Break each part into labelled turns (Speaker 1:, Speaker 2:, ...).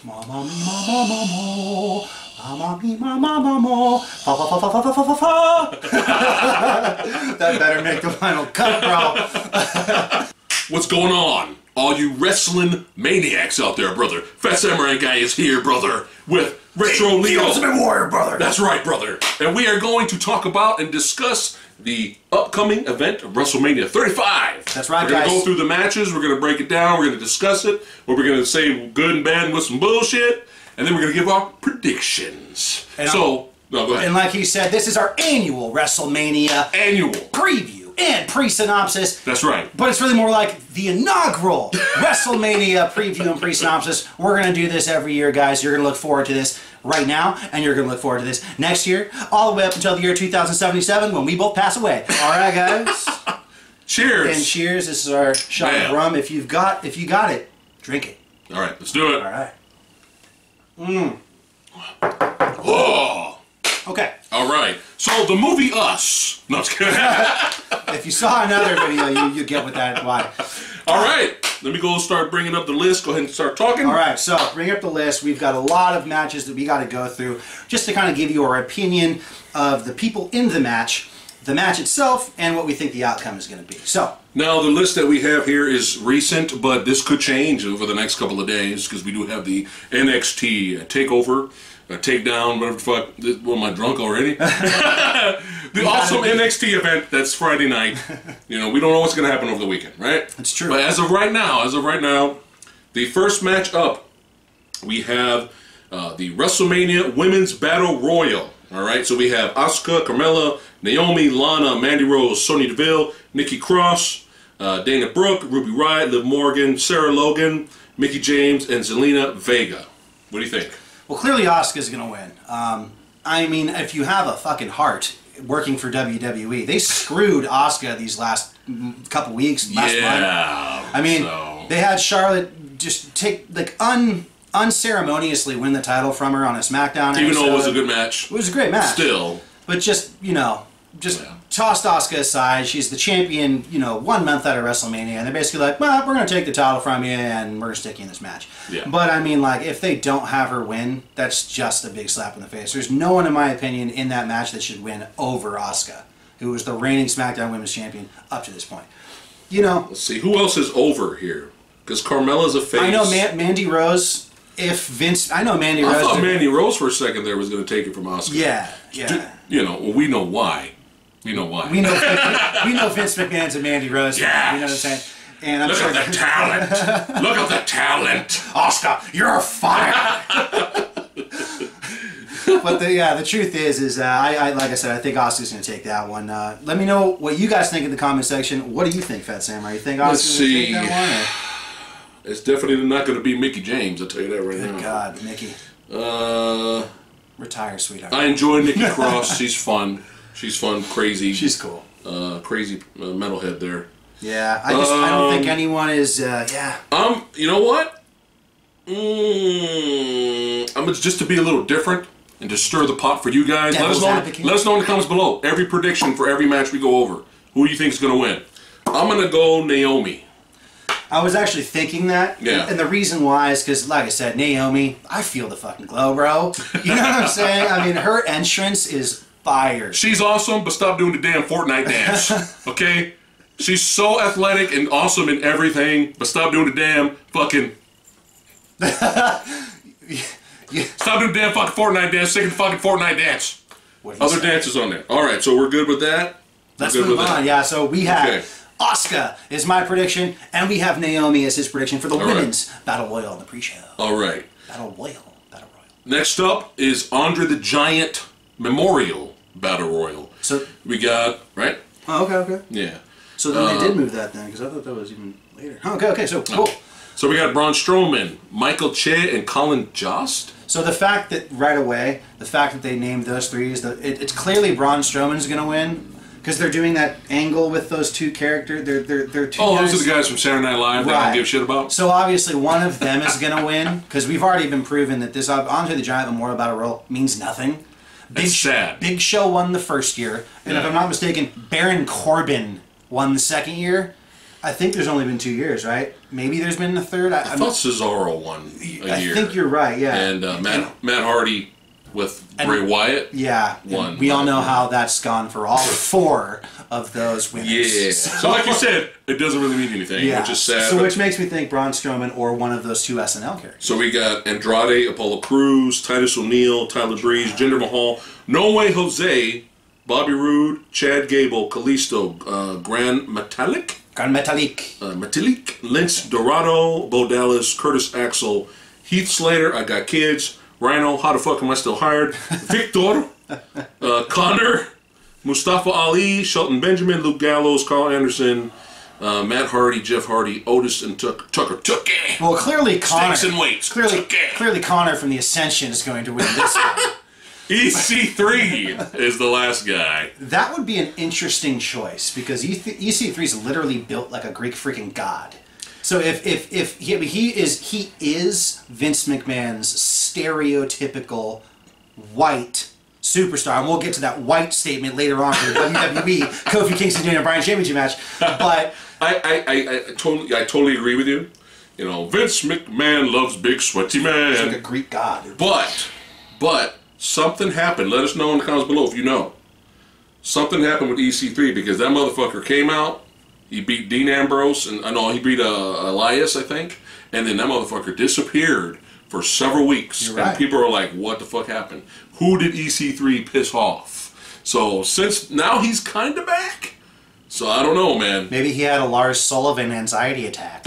Speaker 1: Mama me, mama, mama. Mama me, mama, mama. Fa, fa, fa, fa, fa, fa, fa, fa. That better make the final cut, bro.
Speaker 2: What's going on? All you wrestling maniacs out there, brother. Phat Samurai Guy is here, brother, with Retro Leo.
Speaker 1: Ultimate Warrior, brother.
Speaker 2: That's right, brother. And we are going to talk about and discuss the upcoming event of Wrestlemania 35.
Speaker 1: That's right,
Speaker 2: We're going to
Speaker 1: guys.
Speaker 2: go through the matches, we're going to break it down, we're going to discuss it, we're going to say good and bad with some bullshit, and then we're going to give our predictions. No, go ahead.
Speaker 1: And like he said, this is our annual Wrestlemania
Speaker 2: Annual
Speaker 1: preview and pre-synopsis.
Speaker 2: That's right.
Speaker 1: But it's really more like the inaugural WrestleMania preview and pre-synopsis. We're going to do this every year, guys. You're going to look forward to this right now, and you're going to look forward to this next year, all the way up until the year 2077 when we both pass away. All right, guys?
Speaker 2: Cheers.
Speaker 1: And cheers. This is our shot of rum. If you got it, drink it.
Speaker 2: All right, let's do it.
Speaker 1: All right.
Speaker 2: Oh.
Speaker 1: Okay.
Speaker 2: All right. So the movie Us. No, it's kidding.
Speaker 1: If you saw another video, you get what that why.
Speaker 2: All right. Let me go start bringing up the list. Go ahead and start talking.
Speaker 1: All right. So bring up the list. We've got a lot of matches that we got to go through just to kind of give you our opinion of the people in the match itself, and what we think the outcome is going to be. So
Speaker 2: now the list that we have here is recent, but this could change over the next couple of days because we do have the NXT takeover. Takedown, whatever the fuck. Well, am I drunk already? The awesome NXT event that's Friday night. You know, we don't know what's going to happen over the weekend, right?
Speaker 1: That's true.
Speaker 2: But as of right now, the first match up, we have the WrestleMania Women's Battle Royal. All right, so we have Asuka, Carmella, Naomi, Lana, Mandy Rose, Sonya Deville, Nikki Cross, Dana Brooke, Ruby Riott, Liv Morgan, Sarah Logan, Mickie James, and Zelina Vega. What do you think?
Speaker 1: Well, clearly Asuka's going to win. I mean, if you have a fucking heart working for WWE, they screwed Asuka these last couple weeks, last month. I mean, they had Charlotte just take, like, unceremoniously win the title from her on a SmackDown episode.
Speaker 2: Even though it was a good match.
Speaker 1: It was a great match.
Speaker 2: Still.
Speaker 1: But just, you know, tossed Asuka aside. She's the champion, you know, 1 month out of WrestleMania, and they're basically like, well, we're going to take the title from you, and we're going to stick you in this match.
Speaker 2: Yeah.
Speaker 1: But, I mean, like, if they don't have her win, that's just a big slap in the face. There's no one, in my opinion, in that match that should win over Asuka, who was the reigning SmackDown Women's Champion up to this point. You know.
Speaker 2: Let's see, who else is over here? Because Carmella's a face.
Speaker 1: I know Mandy Rose. If Vince, I know Mandy Rose.
Speaker 2: I thought Mandy Rose for a second there was going to take it from Asuka.
Speaker 1: Yeah, yeah.
Speaker 2: You know, we know why. We know why.
Speaker 1: We know Vince McMahon's a Mandy Rose.
Speaker 2: Yes.
Speaker 1: You know what I'm saying? And I'm
Speaker 2: Look
Speaker 1: sure
Speaker 2: at the talent. Look at the talent.
Speaker 1: Asuka, you're fired. But the truth is I like I said, I think Asuka's going to take that one. Let me know what you guys think in the comment section. What do you think, Phat Samurai? You think Asuka's going to take that one? Or?
Speaker 2: It's definitely not going to be Mickie James, I'll tell you that right now.
Speaker 1: Good God, Mickie. Retire, sweetheart.
Speaker 2: I enjoy Nikki Cross. She's fun. She's fun, crazy.
Speaker 1: She's cool.
Speaker 2: Crazy metalhead there.
Speaker 1: Yeah, I don't think anyone is, yeah.
Speaker 2: You know what? Just to be a little different and to stir the pot for you guys. Let us know in the comments below. Every prediction for every match we go over. Who do you think is going to win? I'm going to go Naomi.
Speaker 1: I was actually thinking that, and the reason why is because, like I said, Naomi, I feel the fucking glow, bro. You know what I'm saying? I mean, her entrance is fire.
Speaker 2: She's awesome, but stop doing the damn Fortnite dance, okay? She's so athletic and awesome in everything, but stop doing the damn fucking... Stop doing the damn fucking Fortnite dance, sing the fucking Fortnite dance. Other dances on there. All right, so we're good with that?
Speaker 1: Let's move on. Yeah, so we have... Asuka is my prediction, and we have Naomi as his prediction for the women's Battle Royal in the pre-show.
Speaker 2: All right.
Speaker 1: Battle Royal.
Speaker 2: Next up is Andre the Giant Memorial Battle Royal.
Speaker 1: So
Speaker 2: we got, right?
Speaker 1: Oh, okay.
Speaker 2: Yeah.
Speaker 1: So then they did move that then, because I thought that was even later. Okay, so cool.
Speaker 2: So we got Braun Strowman, Michael Che, and Colin Jost.
Speaker 1: So the fact that right away, the fact that they named those three is it's clearly Braun Strowman's going to win. Because they're doing that angle with those two characters. They're two guys.
Speaker 2: Those are the guys from Saturday Night Live that I don't give a shit about?
Speaker 1: So obviously one of them is going to win. Because we've already been proven that this Andre the Giant Memorial Battle Royal means nothing.
Speaker 2: It's sad.
Speaker 1: Big Show won the first year. And if I'm not mistaken, Baron Corbin won the second year. I think there's only been 2 years, right? Maybe there's been a third.
Speaker 2: I thought Cesaro won a year.
Speaker 1: I think you're right, yeah.
Speaker 2: And Matt Hardy with Bray Wyatt won.
Speaker 1: We all know how that's gone for all 4 of those winners.
Speaker 2: Yeah. So like you said, it doesn't really mean anything, which is sad.
Speaker 1: So which makes me think Braun Strowman or one of those 2 SNL characters.
Speaker 2: So we got Andrade, Apollo Crews, Titus O'Neil, Tyler Breeze, Jinder Mahal, No Way Jose, Bobby Roode, Chad Gable, Kalisto, Grand Metalik, Lince Dorado, Bo Dallas, Curtis Axel, Heath Slater, I Got Kids, Rhino, How the Fuck Am I Still Hired, Victor, Connor, Mustafa Ali, Shelton Benjamin, Luke Gallows, Carl Anderson, Matt Hardy, Jeff Hardy, Otis, and Tucker.
Speaker 1: Well, clearly Connor.
Speaker 2: Stakes and weights.
Speaker 1: Clearly Connor from the Ascension is going to win this one.
Speaker 2: EC3 is the last guy.
Speaker 1: That would be an interesting choice because EC3 is literally built like a Greek freaking god. So if he is Vince McMahon's stereotypical white superstar, and we'll get to that white statement later on for the WWE Kofi Kingston Daniel Bryan Championship match. But
Speaker 2: I totally agree with you. You know, Vince McMahon loves big sweaty man.
Speaker 1: He's like a Greek god.
Speaker 2: But something happened. Let us know in the comments below if you know. Something happened with EC3 because that motherfucker came out. He beat Dean Ambrose, and I know he beat Elias, I think, and then that motherfucker disappeared for several weeks.
Speaker 1: You're right.
Speaker 2: And people are like, what the fuck happened? Who did EC3 piss off? So since now he's kind of back. So I don't know, man.
Speaker 1: Maybe he had a Lars Sullivan anxiety attack.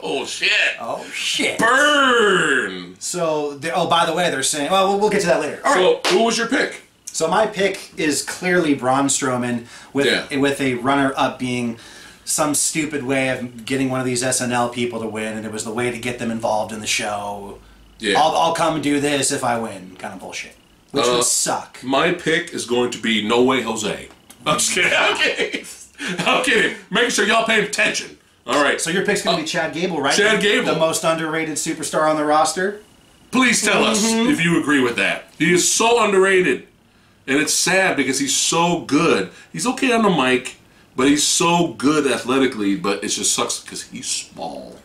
Speaker 2: Oh, shit.
Speaker 1: Oh, shit.
Speaker 2: Burn!
Speaker 1: So, by the way, they're saying... Well, we'll get to that later.
Speaker 2: All right. So, who was your pick?
Speaker 1: So, my pick is clearly Braun Strowman with a runner-up being some stupid way of getting one of these SNL people to win, and it was the way to get them involved in the show. Yeah. I'll come and do this if I win, kind of bullshit. Which would suck.
Speaker 2: My pick is going to be No Way Jose. I'm just kidding. I'm kidding. Making sure y'all paying attention. All right.
Speaker 1: So your pick's going to be Chad Gable, right?
Speaker 2: Chad Gable.
Speaker 1: The most underrated superstar on the roster?
Speaker 2: Please tell us if you agree with that. He is so underrated. And it's sad because he's so good. He's okay on the mic, but he's so good athletically, but it just sucks because he's small.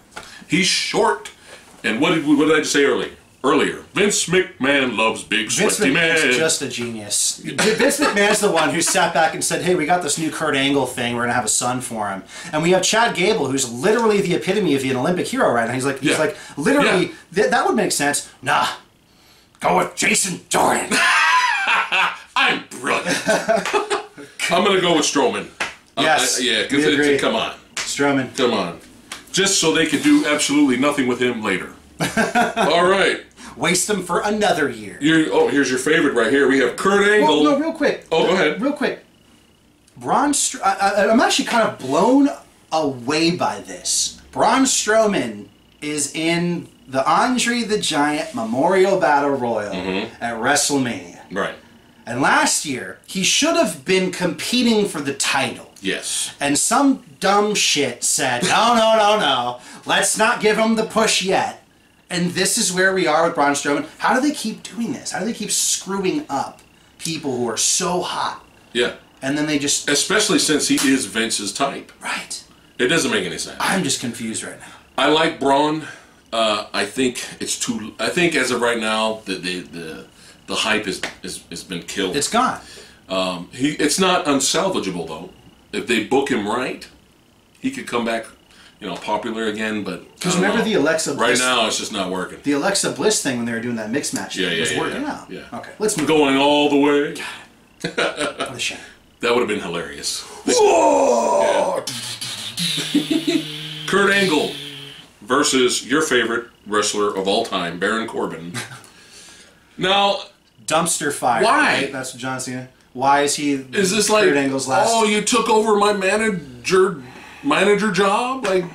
Speaker 2: He's short. And what did I just say earlier? Vince McMahon loves big sweaty man.
Speaker 1: Vince McMahon's just a genius. Vince McMahon's the one who sat back and said, hey, we got this new Kurt Angle thing. We're going to have a son for him. And we have Chad Gable, who's literally the epitome of an Olympic hero right now. He's like literally, that would make sense. Nah, go with Jason Jordan.
Speaker 2: I'm brilliant. I'm going to go with Strowman.
Speaker 1: Yes,
Speaker 2: because come on.
Speaker 1: Strowman.
Speaker 2: Come on. Just so they could do absolutely nothing with him later. All right.
Speaker 1: Waste them for another year.
Speaker 2: Here's your favorite right here. We have Kurt Angle.
Speaker 1: Well, no, real quick.
Speaker 2: Oh, go ahead.
Speaker 1: Real quick. I'm actually kind of blown away by this. Braun Strowman is in the Andre the Giant Memorial Battle Royal at WrestleMania.
Speaker 2: Right.
Speaker 1: And last year, he should have been competing for the title.
Speaker 2: Yes.
Speaker 1: And some dumb shit said, no, let's not give him the push yet. And this is where we are with Braun Strowman. How do they keep doing this? How do they keep screwing up people who are so hot?
Speaker 2: Yeah.
Speaker 1: And then they just...
Speaker 2: Especially since he is Vince's type.
Speaker 1: Right.
Speaker 2: It doesn't make any sense.
Speaker 1: I'm just confused right now.
Speaker 2: I like Braun. I think it's too... I think as of right now, the hype has been killed.
Speaker 1: It's gone.
Speaker 2: It's not unsalvageable, though. If they book him right, he could come back, popular again, but...
Speaker 1: Because remember the Alexa Bliss...
Speaker 2: Right now, it's just not working.
Speaker 1: The Alexa Bliss thing when they were doing that mixed match was working out.
Speaker 2: Yeah.
Speaker 1: Okay, let's move
Speaker 2: Going all the way.
Speaker 1: What a shame.
Speaker 2: That would have been hilarious.
Speaker 1: Whoa!
Speaker 2: Yeah. Kurt Angle versus your favorite wrestler of all time, Baron Corbin. Now...
Speaker 1: Dumpster fire.
Speaker 2: Why?
Speaker 1: Right? That's what John Cena... Why is he...
Speaker 2: Is this like...
Speaker 1: Kurt Angle's last...
Speaker 2: Oh, you took over my manager job? Like...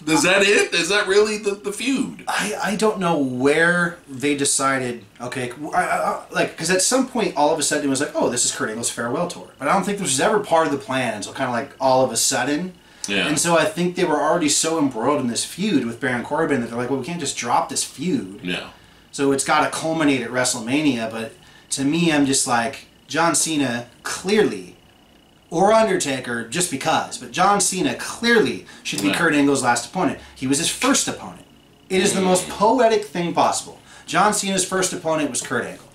Speaker 2: Is that it? Is that really the feud?
Speaker 1: I don't know where they decided, okay, because at some point all of a sudden it was like, oh, this is Kurt Angle's farewell tour. But I don't think this was ever part of the plan until kind of like all of a sudden.
Speaker 2: Yeah.
Speaker 1: And so I think they were already so embroiled in this feud with Baron Corbin that they're like, well, we can't just drop this feud.
Speaker 2: Yeah.
Speaker 1: So it's got to culminate at WrestleMania. But to me, I'm just like, John Cena clearly or Undertaker just because, but John Cena clearly should be Kurt Angle's last opponent. He was his first opponent. It is the most poetic thing possible. John Cena's first opponent was Kurt Angle.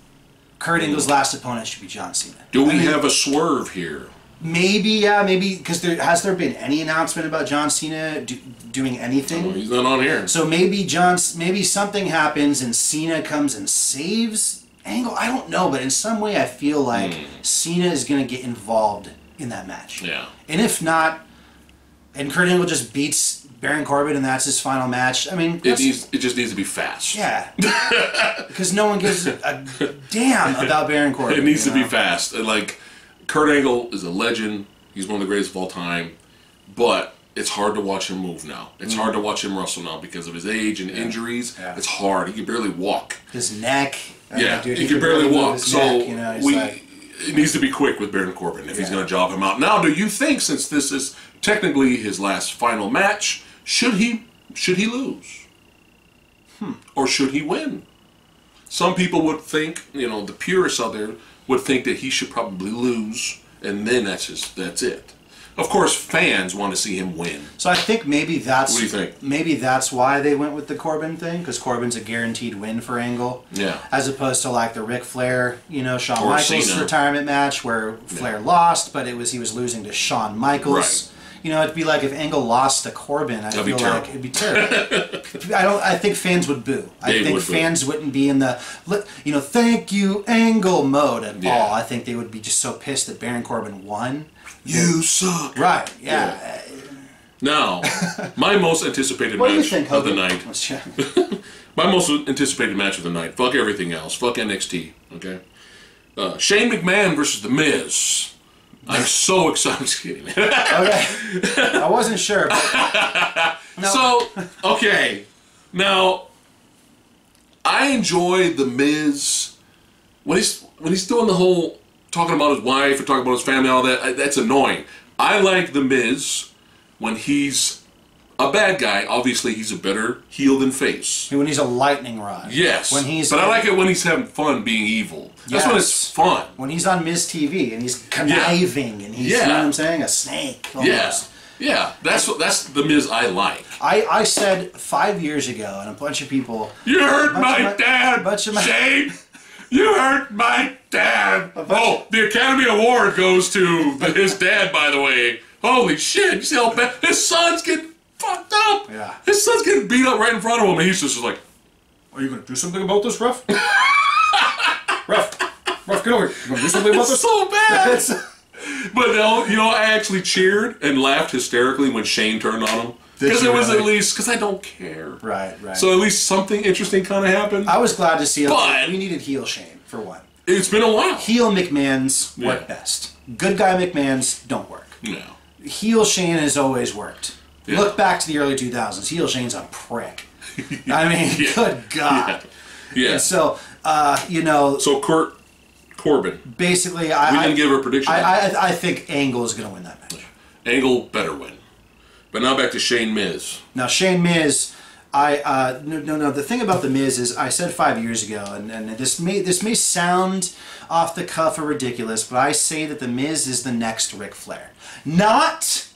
Speaker 1: Kurt Angle's last opponent should be John Cena.
Speaker 2: Do we have a swerve here?
Speaker 1: Maybe, yeah, maybe, because has there been any announcement about John Cena doing anything?
Speaker 2: Oh, he's not on here.
Speaker 1: So maybe something happens and Cena comes and saves Angle. I don't know, but in some way I feel like Cena is going to get involved in that match.
Speaker 2: Yeah.
Speaker 1: And if not, and Kurt Angle just beats Baron Corbin and that's his final match. I mean,
Speaker 2: it just needs to be fast.
Speaker 1: Yeah. Because no one gives a damn about Baron Corbin.
Speaker 2: It needs to be fast. And like, Kurt Angle is a legend. He's one of the greatest of all time. But it's hard to watch him move now. It's hard to watch him wrestle now because of his age and injuries. Yeah. It's hard. He can barely walk.
Speaker 1: His neck.
Speaker 2: Dude, he can barely walk. So it needs to be quick with Baron Corbin if he's going to job him out. Now, do you think, since this is technically his last final match, should he lose? Or should he win? Some people would think, the purists out there would think that he should probably lose, and then that's it. Of course, fans want to see him win.
Speaker 1: So I think maybe that's...
Speaker 2: What do you think?
Speaker 1: Maybe that's why they went with the Corbin thing, because Corbin's a guaranteed win for Angle.
Speaker 2: Yeah.
Speaker 1: As opposed to like the Ric Flair, Shawn
Speaker 2: Or
Speaker 1: Michaels
Speaker 2: Cena.
Speaker 1: Retirement match where Flair lost, but he was losing to Shawn Michaels.
Speaker 2: Right.
Speaker 1: It'd be like if Angle lost to Corbin. I feel like it'd be terrible. I think fans would boo. I think fans wouldn't be in the, thank you Angle mode at all. I think they would be just so pissed that Baron Corbin won.
Speaker 2: You suck.
Speaker 1: Right. Yeah.
Speaker 2: Now, my most anticipated match of the night. My most anticipated match of the night. Fuck everything else. Fuck NXT. Okay. Shane McMahon versus The Miz. I'm so excited. I'm just kidding.
Speaker 1: Okay. I wasn't sure. No.
Speaker 2: So, okay. Now, I enjoy The Miz when he's doing the whole talking about his wife or talking about his family and all that. That's annoying. I like The Miz when he's a bad guy. Obviously, he's a better heel than face.
Speaker 1: When he's a lightning rod.
Speaker 2: Yes. But I like it when he's having fun being evil. That's when it's fun.
Speaker 1: When he's on Miz TV and he's conniving and he's, you know what I'm saying, a snake almost.
Speaker 2: Yeah. That's the Miz I like.
Speaker 1: I said 5 years ago, and a bunch of people...
Speaker 2: You hurt my dad, Shane! You hurt my dad! Oh, the Academy Award goes to his dad, by the way. Holy shit, you see how bad... His son's getting fucked up!
Speaker 1: Yeah.
Speaker 2: His son's getting beat up right in front of him, and he's just like...
Speaker 1: Are you going to do something about this, Ruff? Ruff, get over here. You going to do something about this?
Speaker 2: So bad! But no, I actually cheered and laughed hysterically when Shane turned on him. Because it was at least, because I don't care.
Speaker 1: Right.
Speaker 2: So at least something interesting kind of happened.
Speaker 1: I was glad to see it.
Speaker 2: But
Speaker 1: we needed heel Shane, for one.
Speaker 2: It's been a while.
Speaker 1: Heel McMahon's work best. Good guy McMahon's don't work.
Speaker 2: No.
Speaker 1: Heel Shane has always worked. Yeah. Look back to the early 2000s. Heel Shane's a prick. I mean, good God.
Speaker 2: Yeah.
Speaker 1: And so,
Speaker 2: So Corbin.
Speaker 1: Basically,
Speaker 2: we didn't give a prediction.
Speaker 1: I think Angle is going to win that match.
Speaker 2: Angle better win. But now back to Shane Miz.
Speaker 1: Now Shane Miz, no. The thing about the Miz is, I said 5 years ago, and this may sound off the cuff or ridiculous, but I say that the Miz is the next Ric Flair, not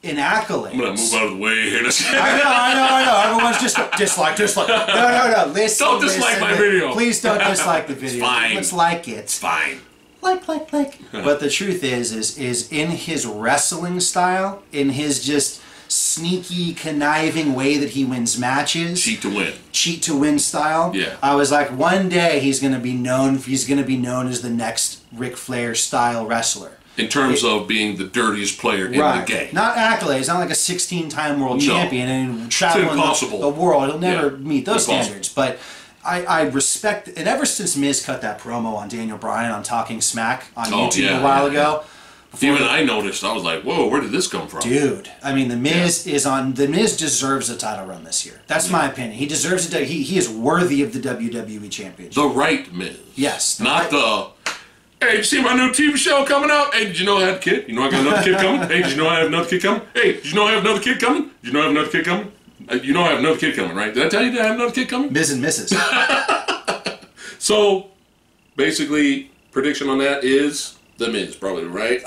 Speaker 1: in accolades.
Speaker 2: I'm gonna move out of the way here.
Speaker 1: I know. Everyone's just dislike. No. Listen.
Speaker 2: Don't dislike my video.
Speaker 1: Please don't dislike the video.
Speaker 2: It's fine.
Speaker 1: Let's like it.
Speaker 2: It's fine.
Speaker 1: Like. But the truth is in his wrestling style, in his just sneaky, conniving way that he wins matches. Cheat to win style.
Speaker 2: Yeah.
Speaker 1: I was like, one day he's gonna be known as the next Ric Flair style wrestler.
Speaker 2: In terms of being the dirtiest player in the game.
Speaker 1: Not accolades, not like a 16-time world champion and traveling the world. He'll never meet those standards. But I respect, and ever since Miz cut that promo on Daniel Bryan on Talking Smack on YouTube a while ago.
Speaker 2: Even I noticed, I was like, whoa, where did this come from?
Speaker 1: Dude, I mean, The Miz deserves a title run this year. That's my opinion. He deserves it. He is worthy of the WWE Championship.
Speaker 2: The right Miz.
Speaker 1: Yes.
Speaker 2: Not the... Hey, did you see my new TV show coming out? Hey, did you know I had a kid? You know I got another kid coming? Hey, did you know I have another kid coming? Hey, did you know I have another kid coming? Did you know I have another kid coming? You know I have another kid coming, right? Did I tell you that I have another kid coming?
Speaker 1: Miz and Mrs.
Speaker 2: So, basically, prediction on that is The Miz, probably, right?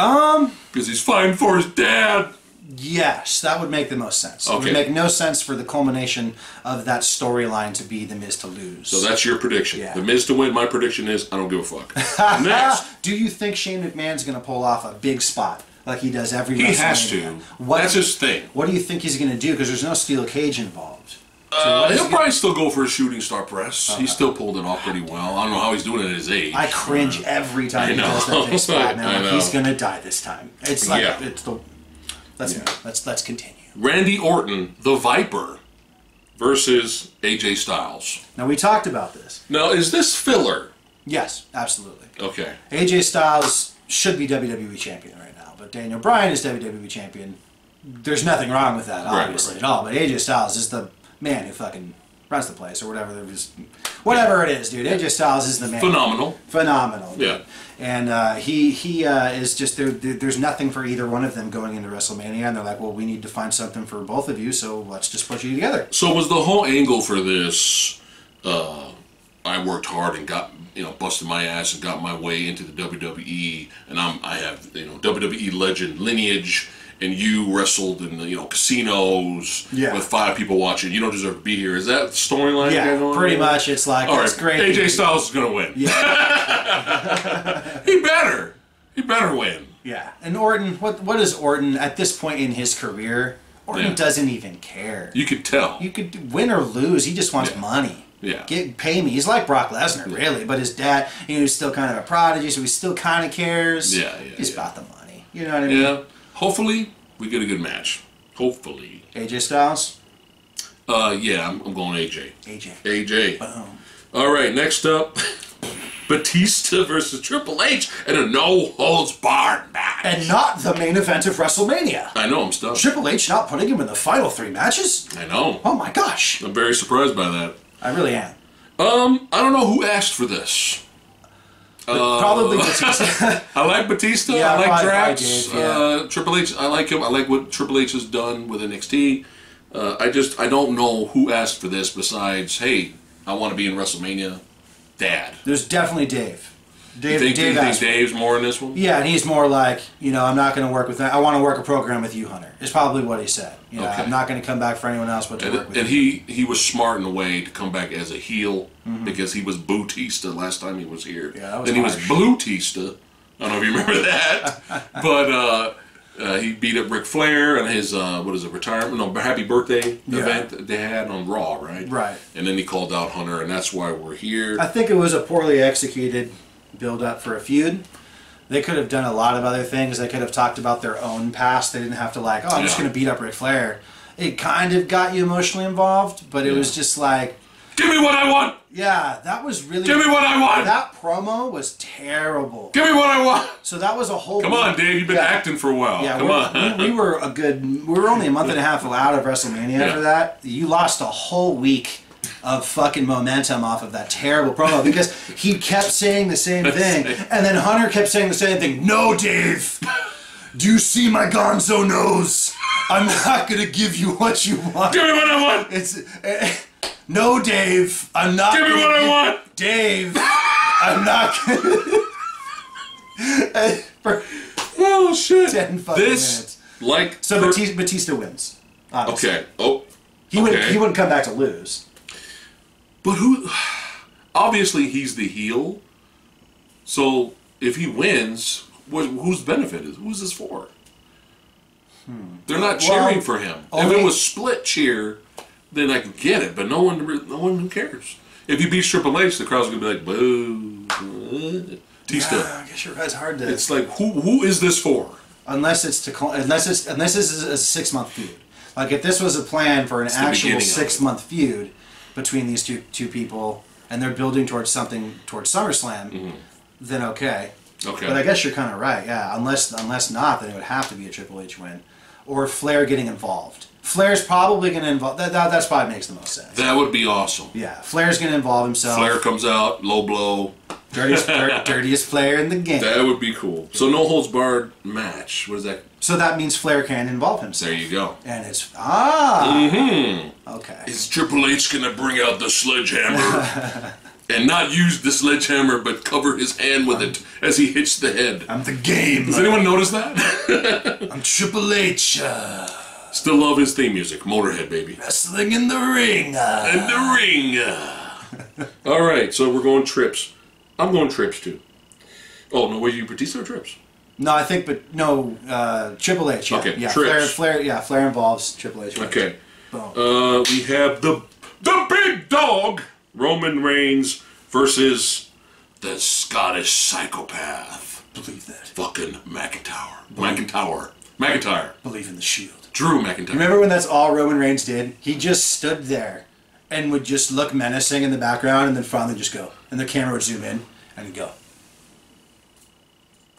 Speaker 2: Because he's fighting for his dad.
Speaker 1: Yes, that would make the most sense.
Speaker 2: Okay.
Speaker 1: It would make no sense for the culmination of that storyline to be The Miz to lose.
Speaker 2: So that's your prediction.
Speaker 1: Yeah.
Speaker 2: The Miz to win. My prediction is I don't give a fuck. Next.
Speaker 1: Do you think Shane McMahon's going to pull off a big spot like he does every
Speaker 2: He
Speaker 1: WrestleMania?
Speaker 2: has to. That's his thing.
Speaker 1: What do you think he's going to do? Because there's no steel cage involved.
Speaker 2: He'll probably still go for a shooting star press. He still pulled it off pretty well. I don't know how he's doing it at his age.
Speaker 1: I cringe every time he does that big spot. Now he's going to die this time. It's like it's the. Let's continue.
Speaker 2: Randy Orton, the Viper, versus AJ Styles.
Speaker 1: Now we talked about this.
Speaker 2: Now, is this filler?
Speaker 1: Yes, absolutely.
Speaker 2: Okay.
Speaker 1: AJ Styles should be WWE champion right now, but Daniel Bryan is WWE champion. There's nothing wrong with that, obviously, at all. But AJ Styles is the man who fucking runs the place, or whatever. Whatever it is, dude. AJ Styles is the man. Phenomenal. Dude.
Speaker 2: Yeah.
Speaker 1: And he is just there's nothing for either one of them going into WrestleMania, and they're like, well, we need to find something for both of you, so let's just put you together.
Speaker 2: So was the whole angle for this? I worked hard and got busted my ass and got my way into the WWE, and I have WWE legend lineage. And you wrestled in the casinos with 5 people watching. You don't deserve to be here. Is that the storyline?
Speaker 1: Yeah, pretty much. It's like it's great.
Speaker 2: AJ Styles is gonna win.
Speaker 1: Yeah.
Speaker 2: He better win.
Speaker 1: Yeah. And Orton, what is Orton at this point in his career? Orton doesn't even care.
Speaker 2: You could tell.
Speaker 1: You could win or lose. He just wants money.
Speaker 2: Yeah.
Speaker 1: Pay me. He's like Brock Lesnar, really. But his dad, he's still kind of a prodigy, so he still kind of cares.
Speaker 2: Yeah.
Speaker 1: He's about the money. You know what I mean?
Speaker 2: Yeah. Hopefully, we get a good match. Hopefully.
Speaker 1: AJ Styles?
Speaker 2: Yeah, I'm going AJ. AJ.
Speaker 1: Boom.
Speaker 2: All right, next up, Batista versus Triple H in a no-holds-barred match.
Speaker 1: And not the main event of WrestleMania.
Speaker 2: I know, I'm stuck.
Speaker 1: Triple H not putting him in the final 3 matches?
Speaker 2: I know.
Speaker 1: Oh my gosh.
Speaker 2: I'm very surprised by that.
Speaker 1: I really am.
Speaker 2: I don't know who asked for this.
Speaker 1: Probably Batista.
Speaker 2: I like Batista.
Speaker 1: Yeah,
Speaker 2: I like Drax.
Speaker 1: Dave, yeah.
Speaker 2: Triple H. I like him. I like what Triple H has done with NXT. I don't know who asked for this besides, hey, I want to be in WrestleMania. Dad.
Speaker 1: There's definitely Dave.
Speaker 2: You think Dave's more in this one?
Speaker 1: Yeah, and he's more like, I'm not going to work with that. I want to work a program with you, Hunter. Is probably what he said. Okay. I'm not going to come back for anyone else but to work with you.
Speaker 2: And he was smart in a way to come back as a heel because he was Bautista last time he was here.
Speaker 1: Yeah, that was
Speaker 2: then he was Blutista. I don't know if you remember that. But he beat up Ric Flair on his, happy birthday event that they had on Raw, right?
Speaker 1: Right.
Speaker 2: And then he called out Hunter, and that's why we're here.
Speaker 1: I think it was a poorly executed build up for a feud. They could have done a lot of other things. They could have talked about their own past. They didn't have to I'm just going to beat up Ric Flair. It kind of got you emotionally involved, but it was just like,
Speaker 2: give me what I want!
Speaker 1: Yeah, that was really...
Speaker 2: Give me what I want!
Speaker 1: That promo was terrible.
Speaker 2: Give me what I want!
Speaker 1: So that was a whole...
Speaker 2: Come on, Dave, you've been acting for a while.
Speaker 1: Yeah,
Speaker 2: Come on.
Speaker 1: We were only a month and a half out of WrestleMania for that. You lost a whole week of fucking momentum off of that terrible promo because he kept saying the same thing, and then Hunter kept saying the same thing. No, Dave! Do you see my gonzo nose? I'm not gonna give you what you want.
Speaker 2: Give me what I want!
Speaker 1: No, Dave, I'm not.
Speaker 2: Give me what I want,
Speaker 1: Dave. I'm not gonna.
Speaker 2: Oh shit!
Speaker 1: 10 fucking minutes.
Speaker 2: So
Speaker 1: Batista wins. Obviously.
Speaker 2: Okay. Oh.
Speaker 1: He wouldn't come back to lose.
Speaker 2: But who? Obviously, he's the heel. So if he wins, whose benefit is? Who's this for? They're not cheering for him. If it was split cheer, then I can get it. But no one cares. If he beats Triple H, the crowd's gonna be like, "Boo!" Batista.
Speaker 1: Yeah, I guess you're right. It's hard to.
Speaker 2: It's like who is this for?
Speaker 1: Unless this is a 6-month feud. Like if this was a plan for an actual 6-month feud between these two people, and they're building towards SummerSlam, then okay. Okay. But I guess you're kind of right. Yeah. Unless not, then it would have to be a Triple H win, or Flair getting involved. Flair's probably going to involve... That's probably makes the most sense.
Speaker 2: That would be awesome.
Speaker 1: Yeah, Flair's going to involve himself.
Speaker 2: Flair comes out, low blow.
Speaker 1: Dirtiest Flair in the game.
Speaker 2: That would be cool. So no holds barred match. What is that?
Speaker 1: So that means Flair can involve himself.
Speaker 2: There you go.
Speaker 1: And it's... Okay.
Speaker 2: Is Triple H going to bring out the sledgehammer? and not use the sledgehammer, but cover his hand with it as he hits the head.
Speaker 1: I'm the game.
Speaker 2: Does anyone notice that?
Speaker 1: I'm Triple H.
Speaker 2: Still love his theme music. Motorhead, baby.
Speaker 1: Wrestling in the ring.
Speaker 2: In the ring. All right, so we're going trips. I'm going trips, too. Oh, no, were you Batista or trips?
Speaker 1: No, I think, but no, Triple H. Yeah.
Speaker 2: Okay,
Speaker 1: yeah,
Speaker 2: trips.
Speaker 1: Flair involves Triple H.
Speaker 2: Okay. We have the big dog, Roman Reigns, versus the Scottish psychopath.
Speaker 1: Believe that.
Speaker 2: Fucking McIntyre.
Speaker 1: Believe in the Shield.
Speaker 2: Drew McIntyre.
Speaker 1: Remember when that's all Roman Reigns did? He just stood there and would just look menacing in the background and then finally just go. And the camera would zoom in and he'd go.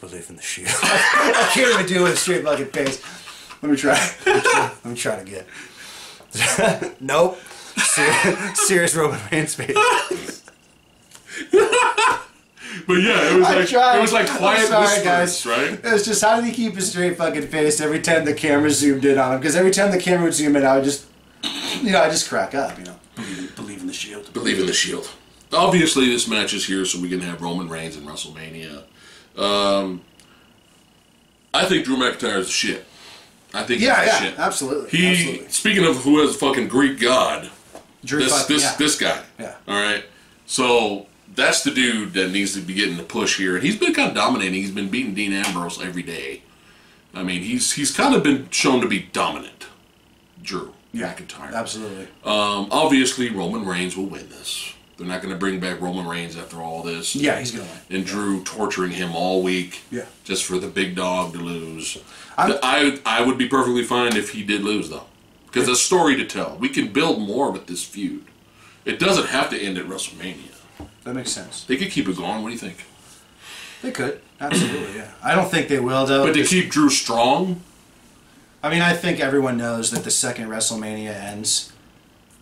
Speaker 1: Believe in the Shield. I can't even do it with a straight fucking face. Let me try. Let me try it again. Nope. Serious Roman Reigns face.
Speaker 2: But yeah, it was like quiet whispers,
Speaker 1: guys.
Speaker 2: Right?
Speaker 1: It was just, how did he keep a straight fucking face every time the camera zoomed in on him? Because every time the camera would zoom in, I would just, I just crack up, Believe in the Shield.
Speaker 2: Believe in the Shield. Obviously, this match is here so we can have Roman Reigns in WrestleMania. I think Drew McIntyre is shit. I think he's shit.
Speaker 1: Absolutely.
Speaker 2: Speaking of who has a fucking Greek god,
Speaker 1: Drew
Speaker 2: this guy.
Speaker 1: Yeah.
Speaker 2: All right. So that's the dude that needs to be getting the push here, and he's been kind of dominating. He's been beating Dean Ambrose every day. I mean, he's kind of been shown to be dominant. Drew McIntyre.
Speaker 1: Absolutely.
Speaker 2: Obviously, Roman Reigns will win this. They're not going to bring back Roman Reigns after all this.
Speaker 1: Yeah, he's going to win.
Speaker 2: And Drew torturing him all week.
Speaker 1: Yeah.
Speaker 2: Just for the big dog to lose. I would be perfectly fine if he did lose, though. Because there's a story to tell. We can build more with this feud. It doesn't have to end at WrestleMania.
Speaker 1: That makes sense.
Speaker 2: They could keep it going. What do you think?
Speaker 1: They could. Absolutely, yeah. I don't think they will, though.
Speaker 2: But to keep Drew strong?
Speaker 1: I mean, I think everyone knows that the second WrestleMania ends,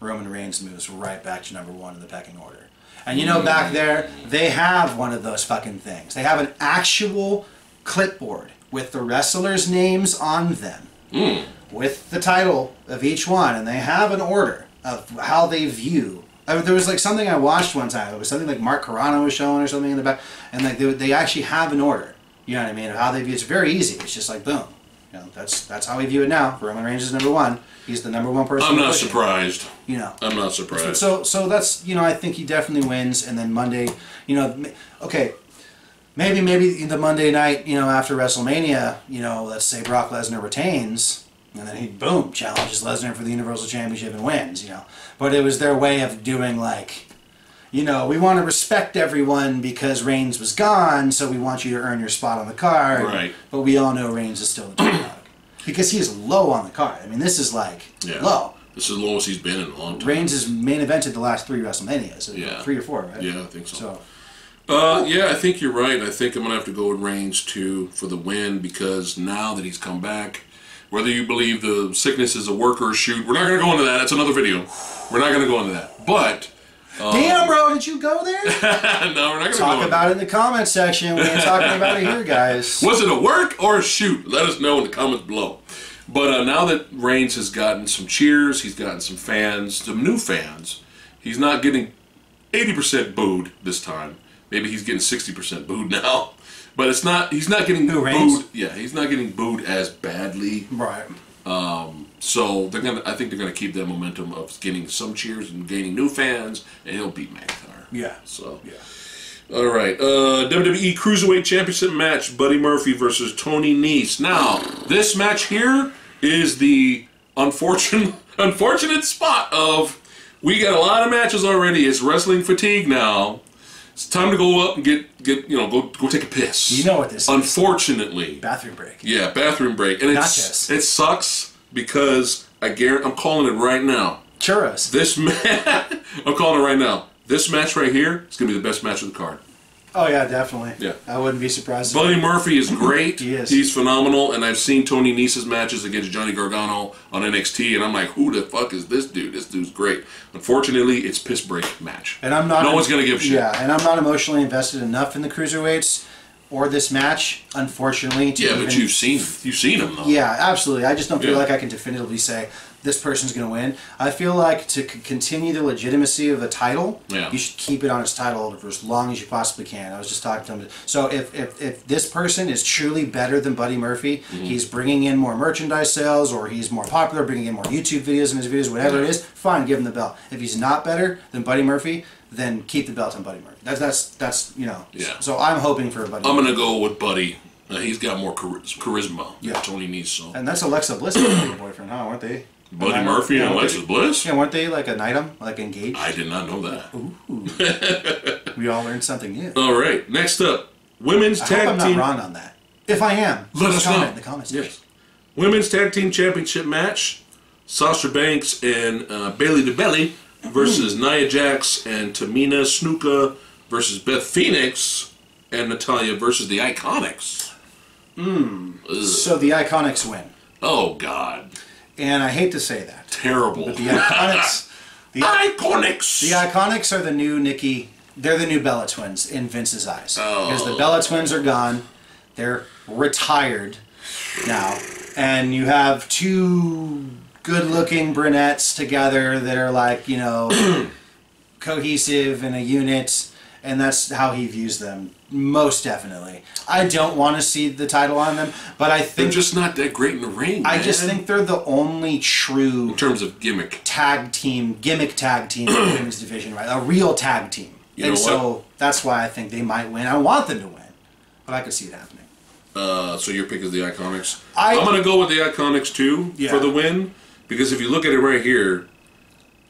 Speaker 1: Roman Reigns moves right back to number 1 in the pecking order. And back there, they have one of those fucking things. They have an actual clipboard with the wrestlers' names on them, with the title of each one, and they have an order of how they view. There was like something I watched one time. It was something like Mark Carrano was showing or something in the back, and like they actually have an order. You know what I mean? Of how they view. It's very easy. It's just like boom. That's how we view it now. Roman Reigns is number 1. He's the number 1 person.
Speaker 2: I'm not surprised.
Speaker 1: I'm
Speaker 2: not surprised.
Speaker 1: So that's I think he definitely wins, and then Monday, okay, maybe the Monday night, after WrestleMania, let's say Brock Lesnar retains, and then he boom challenges Lesnar for the Universal Championship and wins. But it was their way of doing like. We want to respect everyone because Reigns was gone, so we want you to earn your spot on the card.
Speaker 2: Right.
Speaker 1: But we all know Reigns is still the top dog. Because he is low on the card. I mean, this is like low.
Speaker 2: This is the lowest he's been in a long time.
Speaker 1: Reigns has main evented the last 3 WrestleManias.
Speaker 2: Yeah.
Speaker 1: 3 or 4, right?
Speaker 2: Yeah, I think so. Yeah, I think you're right. I think I'm going to have to go with Reigns, too, for the win, because now that he's come back, whether you believe the sickness is a work or a shoot, we're not going to go into that. That's another video. We're not going to go into that. But...
Speaker 1: damn, bro, did you go there?
Speaker 2: No, we're not going to
Speaker 1: talk about it in the comment section. We ain't talking about it here, guys.
Speaker 2: Was it a work or a shoot? Let us know in the comments below. But now that Reigns has gotten some cheers, he's gotten some fans, some new fans, he's not getting 80% booed this time. Maybe he's getting 60% booed now. But he's not getting booed. Yeah, he's not getting booed as badly.
Speaker 1: Right.
Speaker 2: So I think they're gonna keep that momentum of getting some cheers and gaining new fans, and he'll beat McIntyre.
Speaker 1: Yeah.
Speaker 2: So
Speaker 1: yeah.
Speaker 2: All right. WWE Cruiserweight Championship match: Buddy Murphy versus Tony Nese. Now, this match here is the unfortunate spot of we got a lot of matches already. It's wrestling fatigue now. It's time to go up and go take a piss.
Speaker 1: You know what this is.
Speaker 2: Unfortunately.
Speaker 1: Bathroom break.
Speaker 2: Yeah, bathroom break. And it sucks because I'm calling it right now.
Speaker 1: Churros.
Speaker 2: I'm calling it right now. This match right here is going to be the best match of the card.
Speaker 1: Oh, yeah, definitely.
Speaker 2: Yeah.
Speaker 1: I wouldn't be surprised.
Speaker 2: Buddy Murphy is great.
Speaker 1: He is.
Speaker 2: He's phenomenal, and I've seen Tony Nese's matches against Johnny Gargano on NXT, and I'm like, who the fuck is this dude? This dude's great. Unfortunately, it's piss break match.
Speaker 1: And I'm not.
Speaker 2: No one's going to give a shit.
Speaker 1: Yeah, and I'm not emotionally invested enough in the Cruiserweights or this match, unfortunately.
Speaker 2: But you've seen him, though.
Speaker 1: Yeah, absolutely. I just don't feel like I can definitively say this person's going to win. I feel like to continue the legitimacy of the title, you should keep it on its title holder for as long as you possibly can. I was just talking to him. So if this person is truly better than Buddy Murphy, he's bringing in more merchandise sales, or he's more popular, bringing in more YouTube videos in his videos, whatever it is, fine, give him the belt. If he's not better than Buddy Murphy, then keep the belt on Buddy Murphy. That's you know.
Speaker 2: Yeah.
Speaker 1: So I'm hoping for a Buddy.
Speaker 2: I'm gonna go with Buddy. He's got more charisma than Tony Nese.
Speaker 1: And that's Alexa Bliss' boyfriend, huh? Weren't they?
Speaker 2: Buddy Murphy and Alexa Bliss?
Speaker 1: Yeah, weren't they like an item, like engaged?
Speaker 2: I did not know that.
Speaker 1: Ooh. We all learned something new.
Speaker 2: All right, next up, women's tag team.
Speaker 1: I hope I'm not wrong on that. If I am,
Speaker 2: let us know
Speaker 1: in the comments.
Speaker 2: Yes. Women's tag team championship match: Sasha Banks and Bailey DeBelly versus Nia Jax and Tamina Snuka versus Beth Phoenix and Natalya versus the Iconics.
Speaker 1: So the Iconics win.
Speaker 2: Oh God.
Speaker 1: And I hate to say that.
Speaker 2: Terrible.
Speaker 1: But the Iconics...
Speaker 2: Iconics!
Speaker 1: The Iconics are the new Nikki... They're the new Bella Twins in Vince's eyes.
Speaker 2: Oh.
Speaker 1: Because the Bella Twins are gone. They're retired now. And you have two good-looking brunettes together that are like, you know, cohesive in a unit. And that's how he views them. Most definitely. I don't want to see the title on them, but I think...
Speaker 2: They're just not that great in the ring,
Speaker 1: I just think they're the only true...
Speaker 2: In terms of gimmick
Speaker 1: tag team in the women's division, right? A real tag team.
Speaker 2: You know what?
Speaker 1: So that's why I think they might win. I want them to win, but I could see it happening.
Speaker 2: So your pick is the Iconics? I'm going to go with the Iconics, too, for the win. Because if you look at it right here,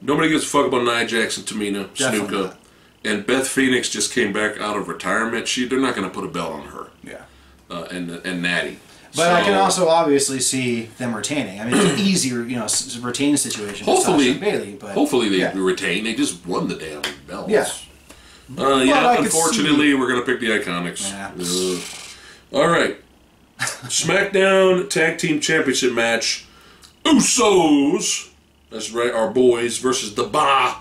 Speaker 2: nobody gives a fuck about Nia Jax and Tamina Snuka. And Beth Phoenix just came back out of retirement. They're not going to put a belt on her.
Speaker 1: Yeah.
Speaker 2: And Natty.
Speaker 1: But I can also obviously see them retaining. I mean, it's an easier, you know, retain situation.
Speaker 2: Hopefully,
Speaker 1: Bailey, but
Speaker 2: hopefully they retain. They just won the damn belts.
Speaker 1: Yeah.
Speaker 2: Unfortunately, we're going to pick the Iconics. Yeah. All right. SmackDown Tag Team Championship match. Usos. That's right, our boys versus the Ba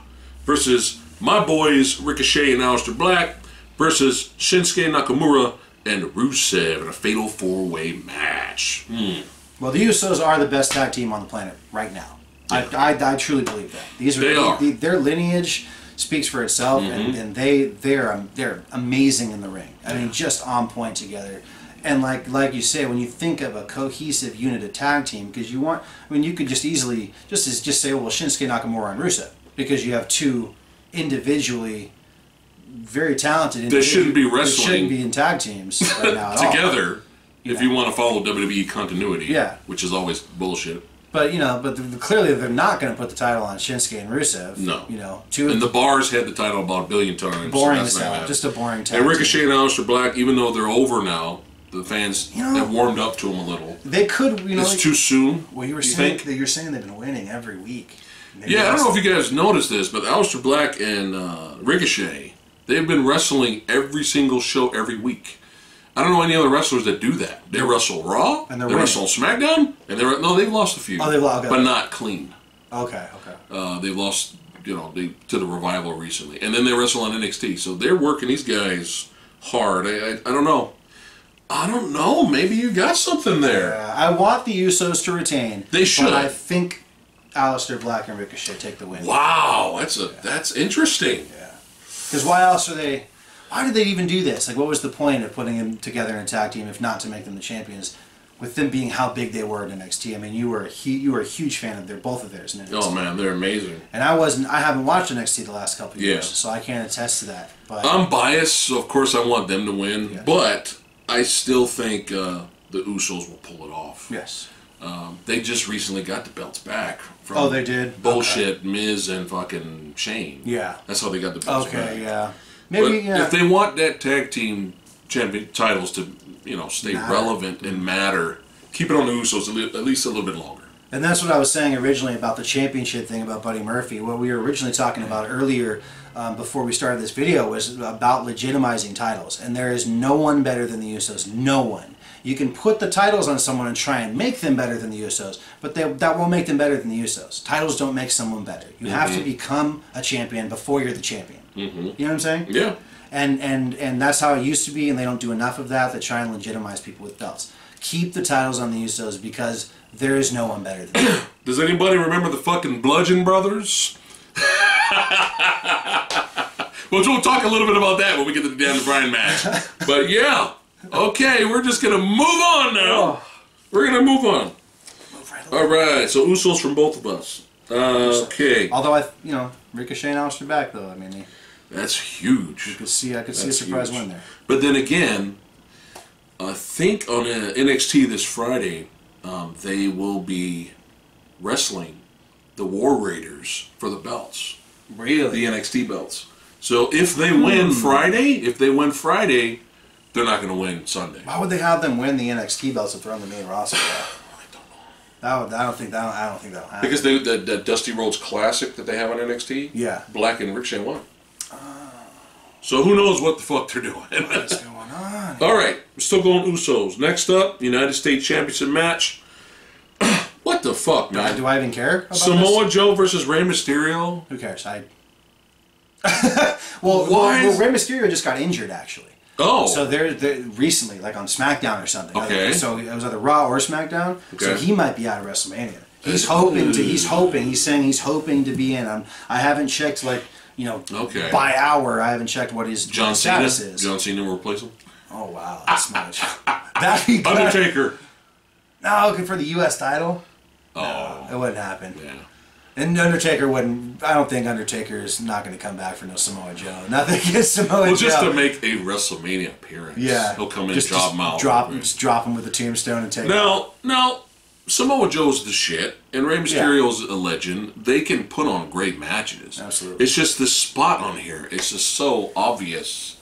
Speaker 2: versus my boys Ricochet and Aleister Black versus Shinsuke Nakamura and Rusev in a fatal four-way match.
Speaker 1: Well, the Usos are the best tag team on the planet right now. Yeah. I truly believe that.
Speaker 2: They are.
Speaker 1: Their lineage speaks for itself, and they're amazing in the ring. I mean, just on point together. And like you say, when you think of a cohesive unit of tag team, because you could just easily just say, well, Shinsuke Nakamura and Rusev, because you have two individually very talented
Speaker 2: individuals. They shouldn't be wrestling.
Speaker 1: They shouldn't be in tag teams right now at
Speaker 2: together.
Speaker 1: All.
Speaker 2: If you want to follow WWE continuity, which is always bullshit.
Speaker 1: But clearly they're not going to put the title on Shinsuke and Rusev.
Speaker 2: No,
Speaker 1: and
Speaker 2: the Bars had the title about a billion times.
Speaker 1: Boring as hell, just a boring tag.
Speaker 2: And Ricochet and Aleister Black, even though they're over now, the fans have warmed up to them a little.
Speaker 1: They could,
Speaker 2: it's too soon.
Speaker 1: Well, you're saying they've been winning every week.
Speaker 2: Maybe I don't know if you guys noticed this, but Aleister Black and Ricochet, they've been wrestling every single show every week. I don't know any other wrestlers that do that. They wrestle Raw,
Speaker 1: and
Speaker 2: they wrestle SmackDown, and they've lost a few.
Speaker 1: Oh, they've lost,
Speaker 2: but not clean.
Speaker 1: Okay.
Speaker 2: They've lost, to the Revival recently, and then they wrestle on NXT. So they're working these guys hard. I don't know. I don't know. Maybe you got something there.
Speaker 1: Yeah, I want the Usos to retain.
Speaker 2: They should.
Speaker 1: But I think Aleister Black and Ricochet take the win.
Speaker 2: Wow, that's interesting.
Speaker 1: Yeah. Because why else are they? Why did they even do this? Like, what was the point of putting them together in a tag team if not to make them the champions? With them being how big they were in NXT, I mean, you were a huge fan of both of theirs in NXT.
Speaker 2: Oh man, they're amazing.
Speaker 1: And I haven't watched NXT the last couple of years, so I can't attest to that. But
Speaker 2: I'm biased, so of course I want them to win. Yeah. But I still think the Usos will pull it off.
Speaker 1: Yes.
Speaker 2: They just recently got the belts back from
Speaker 1: they did?
Speaker 2: Bullshit, Miz and fucking Shane.
Speaker 1: Yeah.
Speaker 2: That's how they got the belts back.
Speaker 1: Okay, yeah. Maybe,
Speaker 2: but if they want that tag team champion titles to, stay relevant and matter, keep it on the Usos at least a little bit longer.
Speaker 1: And that's what I was saying originally about the championship thing about Buddy Murphy. What we were originally talking about earlier, before we started this video, was about legitimizing titles. And there is no one better than the Usos. No one. You can put the titles on someone and try and make them better than the Usos, but that won't make them better than the Usos. Titles don't make someone better. You have to become a champion before you're the champion. You know what I'm saying?
Speaker 2: Yeah.
Speaker 1: And that's how it used to be, and they don't do enough of that. They try and legitimize people with belts. Keep the titles on the Usos because there is no one better than them.
Speaker 2: Does anybody remember the fucking Bludgeon Brothers? Well, we'll talk a little bit about that when we get to the Daniel Bryan match. But yeah, okay, we're just gonna move on now. We're gonna move on. All right, so Usos from both of us. Okay.
Speaker 1: Although Ricochet and Aleister back though. I mean,
Speaker 2: that's huge.
Speaker 1: I could see a surprise win there.
Speaker 2: But then again, I think on NXT this Friday, they will be wrestling the War Raiders for the belts.
Speaker 1: Really?
Speaker 2: The NXT belts. So if they win Friday, they're not going to win Sunday.
Speaker 1: Why would they have them win the NXT belts if they're on the main roster? I don't think that'll happen.
Speaker 2: Because the Dusty Rhodes Classic that they have on NXT,
Speaker 1: yeah,
Speaker 2: Black and Ricochet won. So who knows what the fuck they're doing?
Speaker 1: What's going on?
Speaker 2: All right, we're still going Usos. Next up, United States Championship match. What the fuck, man?
Speaker 1: Do I even care about
Speaker 2: Samoa Joe versus Rey Mysterio?
Speaker 1: Who cares? Well, Rey Mysterio just got injured, actually.
Speaker 2: Oh.
Speaker 1: So they're recently, like on SmackDown or something.
Speaker 2: Okay.
Speaker 1: So it was either Raw or SmackDown.
Speaker 2: Okay.
Speaker 1: So he might be out of WrestleMania. He's saying he's hoping to be in. I haven't checked, by hour. I haven't checked what his status is.
Speaker 2: John Cena will replace him?
Speaker 1: Oh, wow. That's much. That'd be good.
Speaker 2: Undertaker.
Speaker 1: No, for the U.S. title?
Speaker 2: Oh.
Speaker 1: No, it wouldn't happen.
Speaker 2: Yeah.
Speaker 1: And Undertaker wouldn't. I don't think Undertaker is not going to come back for no Samoa Joe. Nothing against Samoa Joe.
Speaker 2: Well, just to make a WrestleMania appearance.
Speaker 1: Yeah.
Speaker 2: He'll come in and drop him out.
Speaker 1: Just drop him with a tombstone and take him.
Speaker 2: Now, Samoa Joe's the shit, and Rey Mysterio's a legend. They can put on great matches.
Speaker 1: Absolutely.
Speaker 2: It's just this spot on here. It's just so obvious.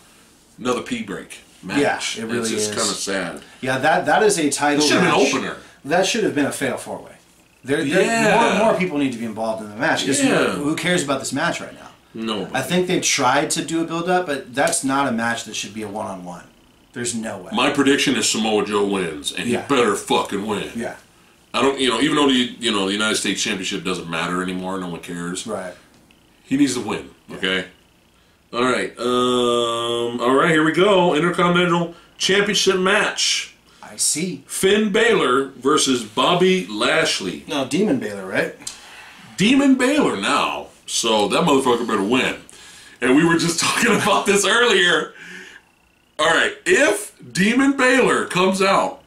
Speaker 2: Another pee break match.
Speaker 1: Yeah, it really is.
Speaker 2: It's just kind of sad.
Speaker 1: Yeah, that is a title.
Speaker 2: It should have been an opener.
Speaker 1: That should have been a fatal four-way. More people need to be involved in the match because who cares about this match right now?
Speaker 2: No.
Speaker 1: I think they tried to do a build-up, but that's not a match that should be a one-on-one. There's no way.
Speaker 2: My prediction is Samoa Joe wins, and he better fucking win.
Speaker 1: Yeah.
Speaker 2: I don't, even though the United States Championship doesn't matter anymore, no one cares.
Speaker 1: Right.
Speaker 2: He needs to win. Okay. All right. All right. Here we go. Intercontinental Championship match.
Speaker 1: I see.
Speaker 2: Finn Balor versus Bobby Lashley.
Speaker 1: No, Demon Balor, right?
Speaker 2: Demon Balor now. So that motherfucker better win. And we were just talking about this earlier. All right. If Demon Balor comes out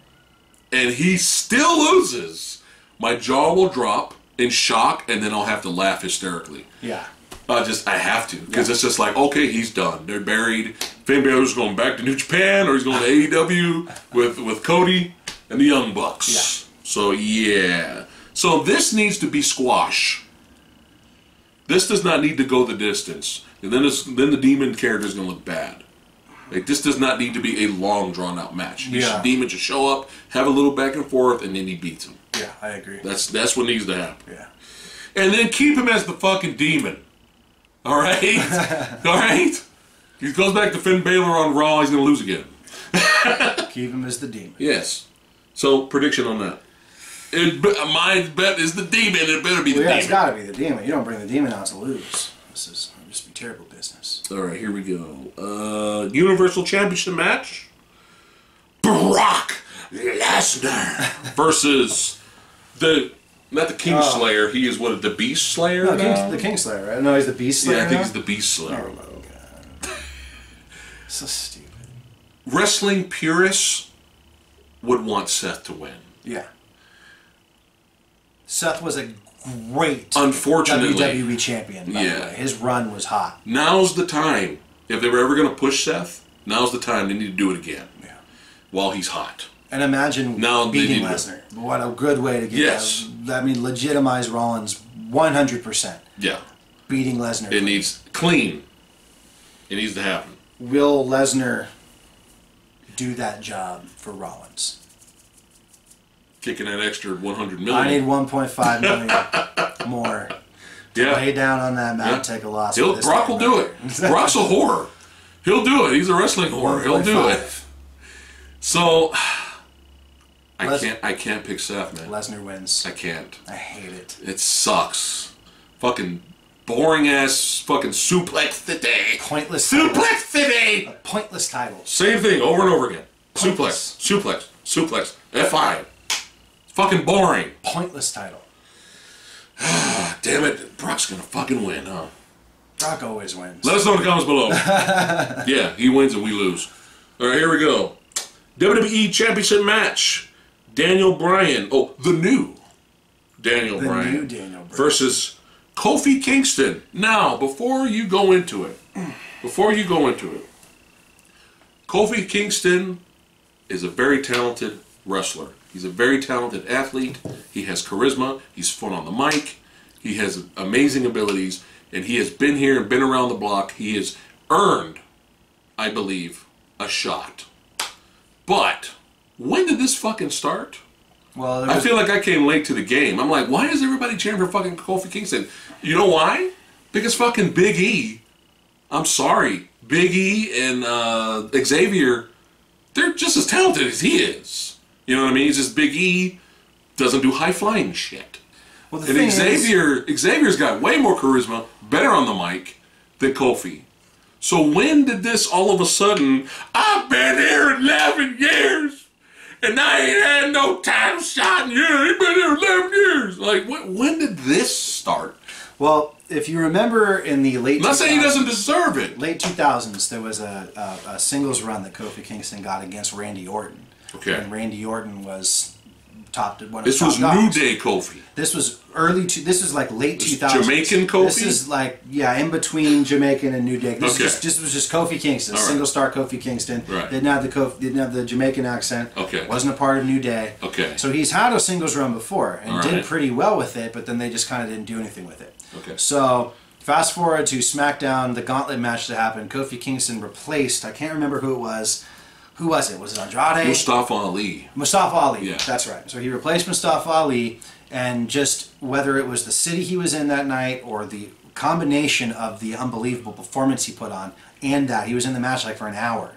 Speaker 2: and he still loses, my jaw will drop in shock, and then I'll have to laugh hysterically.
Speaker 1: Yeah.
Speaker 2: I have to, because it's just like, okay, he's done. They're buried. Finn Balor's going back to New Japan, or he's going to AEW with Cody and the Young Bucks.
Speaker 1: Yeah.
Speaker 2: So, yeah. So this needs to be squash. This does not need to go the distance. And then the Demon character is going to look bad. Like, this does not need to be a long, drawn-out match. Demon should show up, have a little back and forth, and then he beats him.
Speaker 1: Yeah, I agree.
Speaker 2: That's what needs to happen.
Speaker 1: Yeah.
Speaker 2: And then keep him as the fucking Demon. All right? All right? He goes back to Finn Balor on Raw, he's going to lose again.
Speaker 1: Keep him as the Demon.
Speaker 2: Yes. So, prediction on that. My bet is the Demon. It better be the Demon.
Speaker 1: It's got to be the Demon. You don't bring the Demon out to lose. This will just be terrible business.
Speaker 2: All right, here we go. Universal Championship match. Brock Lesnar versus not the Kingslayer. He is the Beast Slayer?
Speaker 1: No, the Kingslayer, right? No, he's the Beast Slayer.
Speaker 2: Yeah, I think he's the Beast Slayer.
Speaker 1: Oh, God. So stupid.
Speaker 2: Wrestling purists would want Seth to win.
Speaker 1: Yeah. Seth was a great
Speaker 2: unfortunately
Speaker 1: WWE champion, by the way. His run was hot.
Speaker 2: Now's the time. If they were ever going to push Seth, now's the time. They need to do it again.
Speaker 1: Yeah.
Speaker 2: While he's hot.
Speaker 1: And imagine beating Lesnar. What a good way to get that. I mean, legitimize Rollins 100%.
Speaker 2: Yeah.
Speaker 1: Beating Lesnar.
Speaker 2: It needs clean. It needs to happen.
Speaker 1: Will Lesnar do that job for Rollins?
Speaker 2: Kicking that extra $100 million.
Speaker 1: I need $1.5 million more to lay down on that mat and take a loss.
Speaker 2: Brock will do it. Brock's a whore. He'll do it. He's a wrestling whore. He'll do it. So I can't pick Seth, man.
Speaker 1: Lesnar wins.
Speaker 2: I can't.
Speaker 1: I hate it.
Speaker 2: It sucks. Fucking boring ass fucking suplex today.
Speaker 1: Pointless.
Speaker 2: Suplex today.
Speaker 1: A pointless title.
Speaker 2: Same thing over and over again.
Speaker 1: Pointless.
Speaker 2: Suplex. F5. Fucking boring.
Speaker 1: Pointless title.
Speaker 2: Damn it, Brock's gonna fucking win, huh?
Speaker 1: Brock always wins.
Speaker 2: Let us know in the comments below. Yeah, he wins and we lose. All right, here we go. WWE Championship match. Daniel Bryan. Oh, the new Daniel Bryan. Versus Kofi Kingston. Now, before you go into it, Kofi Kingston is a very talented wrestler. He's a very talented athlete. He has charisma. He's fun on the mic. He has amazing abilities. And he has been here and been around the block. He has earned, I believe, a shot. But when did this fucking start?
Speaker 1: Well,
Speaker 2: I feel like I came late to the game. I'm like, why is everybody cheering for fucking Kofi Kingston? You know why? Because fucking Big E, I'm sorry, Big E and Xavier, they're just as talented as he is. You know what I mean? It's just Big E doesn't do high-flying shit. Well, and Xavier's got way more charisma, better on the mic than Kofi. So when did this all of a sudden, I've been here 11 years, and I ain't had no title shot in years. I've been here 11 years. Like, when did this start?
Speaker 1: Well, if you remember in the late...
Speaker 2: I'm not saying he doesn't deserve it.
Speaker 1: Late 2000s, there was a singles run that Kofi Kingston got against Randy Orton.
Speaker 2: Okay.
Speaker 1: And Randy Orton was one of the top
Speaker 2: This was
Speaker 1: dogs.
Speaker 2: New Day Kofi.
Speaker 1: This was this was like late 2000s.
Speaker 2: Jamaican Kofi?
Speaker 1: This is like, yeah, in between Jamaican and New Day. This was just Kofi Kingston, single star Kofi Kingston.
Speaker 2: Right.
Speaker 1: Didn't have the Jamaican accent.
Speaker 2: Okay.
Speaker 1: Wasn't a part of New Day.
Speaker 2: Okay.
Speaker 1: So he's had a singles run before and did pretty well with it, but then they just kind of didn't do anything with it.
Speaker 2: Okay.
Speaker 1: So fast forward to SmackDown, the Gauntlet match that happened. Kofi Kingston replaced, I can't remember who it was. Who was it? Was it Andrade?
Speaker 2: Mustafa Ali.
Speaker 1: Mustafa Ali,
Speaker 2: yeah.
Speaker 1: That's right. So he replaced Mustafa Ali, and just whether it was the city he was in that night or the combination of the unbelievable performance he put on and that, he was in the match like for an hour.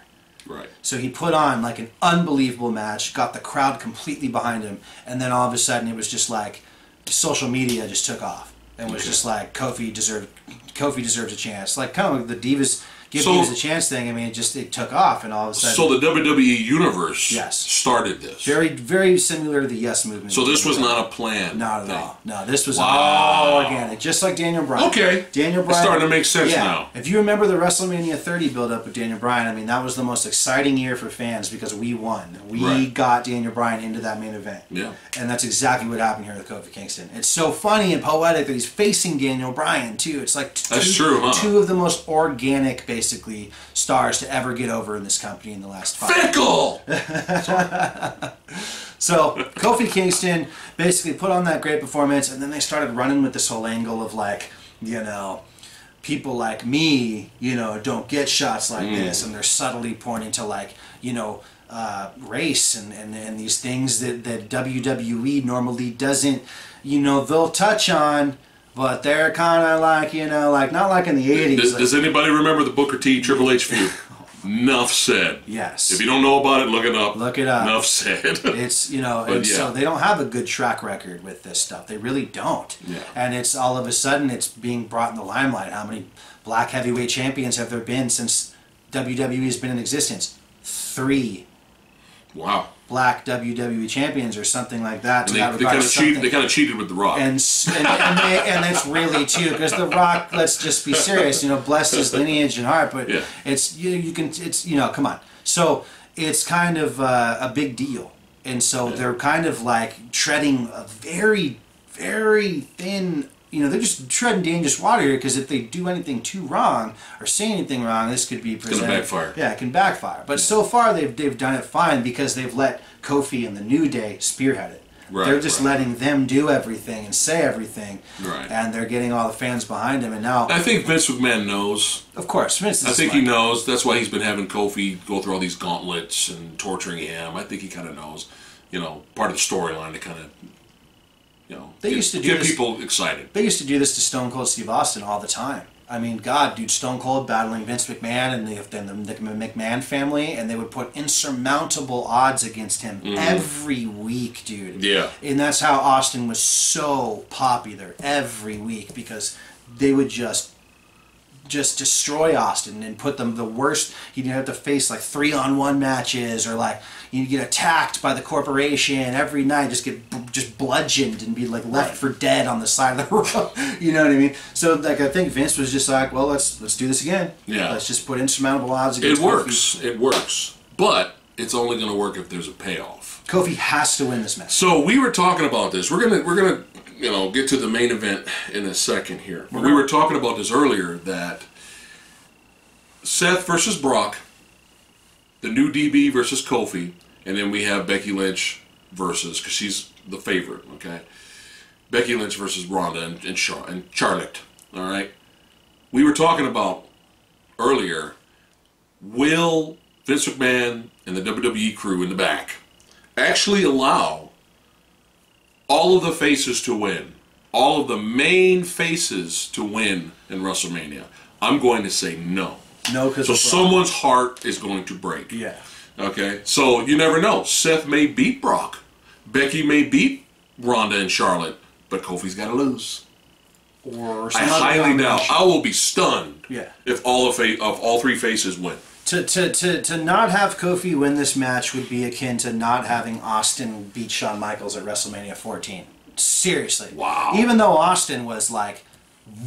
Speaker 2: Right.
Speaker 1: So he put on like an unbelievable match, got the crowd completely behind him, and then all of a sudden it was just like social media just took off and was just like Kofi deserves a chance. Like kind of like the Divas give Divas a chance thing. I mean, it took off, and all of a sudden.
Speaker 2: So the WWE universe started this.
Speaker 1: Very, very similar to the Yes movement.
Speaker 2: So this was not a plan.
Speaker 1: Not at all. No, this was all organic, just like Daniel Bryan.
Speaker 2: Okay.
Speaker 1: Daniel Bryan.
Speaker 2: It's starting to make sense now.
Speaker 1: If you remember the WrestleMania 30 build-up with Daniel Bryan, I mean, that was the most exciting year for fans because we won. We got Daniel Bryan into that main event.
Speaker 2: Yeah.
Speaker 1: And that's exactly what happened here with Kofi Kingston. It's so funny and poetic that he's facing Daniel Bryan, too. It's like two of the most organic, basically, stars to ever get over in this company in the last 5 years.
Speaker 2: Fickle!
Speaker 1: So Kofi Kingston basically put on that great performance, and then they started running with this whole angle of like, you know, people like me, you know, don't get shots like this, and they're subtly pointing to like, you know, race and these things that WWE normally doesn't, you know, they'll touch on. But they're kind of like, you know, like not like in the 80s.
Speaker 2: Does anybody remember the Booker T Triple H feud? Enough said.
Speaker 1: Yes.
Speaker 2: If you don't know about it, look it up.
Speaker 1: Look it up.
Speaker 2: Enough said.
Speaker 1: It's, you know, and so they don't have a good track record with this stuff. They really don't.
Speaker 2: Yeah.
Speaker 1: And it's all of a sudden it's being brought in the limelight. How many black heavyweight champions have there been since WWE has been in existence? 3.
Speaker 2: Wow.
Speaker 1: Black WWE champions or something like that.
Speaker 2: They kind of cheated with The Rock.
Speaker 1: And it's really too, because The Rock, let's just be serious, you know, bless his lineage and heart, but it's, you know, come on. So it's kind of a big deal. And so they're kind of like treading a very, very thin, you know, they're just treading dangerous water here, because if they do anything too wrong or say anything wrong, this could be presented.
Speaker 2: It's going to backfire.
Speaker 1: Yeah, it can backfire. But so far they've done it fine because they've let Kofi and the New Day spearhead it. Right, they're just letting them do everything and say everything. Right. And they're getting all the fans behind him. And now
Speaker 2: I think Vince McMahon knows.
Speaker 1: Of course, Vince is
Speaker 2: I think he knows. That's why he's been having Kofi go through all these gauntlets and torturing him. I think he kind of knows, you know, part of the storyline to kind of, you know, get people excited.
Speaker 1: They used to do this to Stone Cold Steve Austin all the time. I mean, God, dude, Stone Cold battling Vince McMahon and the McMahon family, and they would put insurmountable odds against him every week, dude.
Speaker 2: Yeah.
Speaker 1: And that's how Austin was so popular every week, because they would just just destroy Austin and put them the worst. He'd have to face like 3-on-1 matches, or like you get attacked by the corporation every night, just bludgeoned and be like left for dead on the side of the road. You know what I mean? So like I think Vince was just like, well, let's do this again.
Speaker 2: Yeah.
Speaker 1: Let's just put insurmountable odds
Speaker 2: It
Speaker 1: against
Speaker 2: works.
Speaker 1: Kofi.
Speaker 2: It works. But it's only going to work if there's a payoff.
Speaker 1: Kofi has to win this match.
Speaker 2: So we were talking about this. We're gonna get to the main event in a second here. But we were talking about this earlier, that Seth versus Brock, the new DB versus Kofi, and then we have Becky Lynch versus, because she's the favorite, okay? Becky Lynch versus Ronda and Charlotte, all right? We were talking about earlier, will Vince McMahon and the WWE crew in the back actually allow all of the faces to win, all of the main faces to win in WrestleMania? I'm going to say no.
Speaker 1: No, because
Speaker 2: so someone's heart is going to break.
Speaker 1: Yeah.
Speaker 2: Okay, so you never know. Seth may beat Brock, Becky may beat Ronda and Charlotte, but Kofi's got to lose.
Speaker 1: Or
Speaker 2: I highly doubt. I will be stunned.
Speaker 1: Yeah.
Speaker 2: If all three faces win.
Speaker 1: To not have Kofi win this match would be akin to not having Austin beat Shawn Michaels at WrestleMania 14. Seriously.
Speaker 2: Wow.
Speaker 1: Even though Austin was like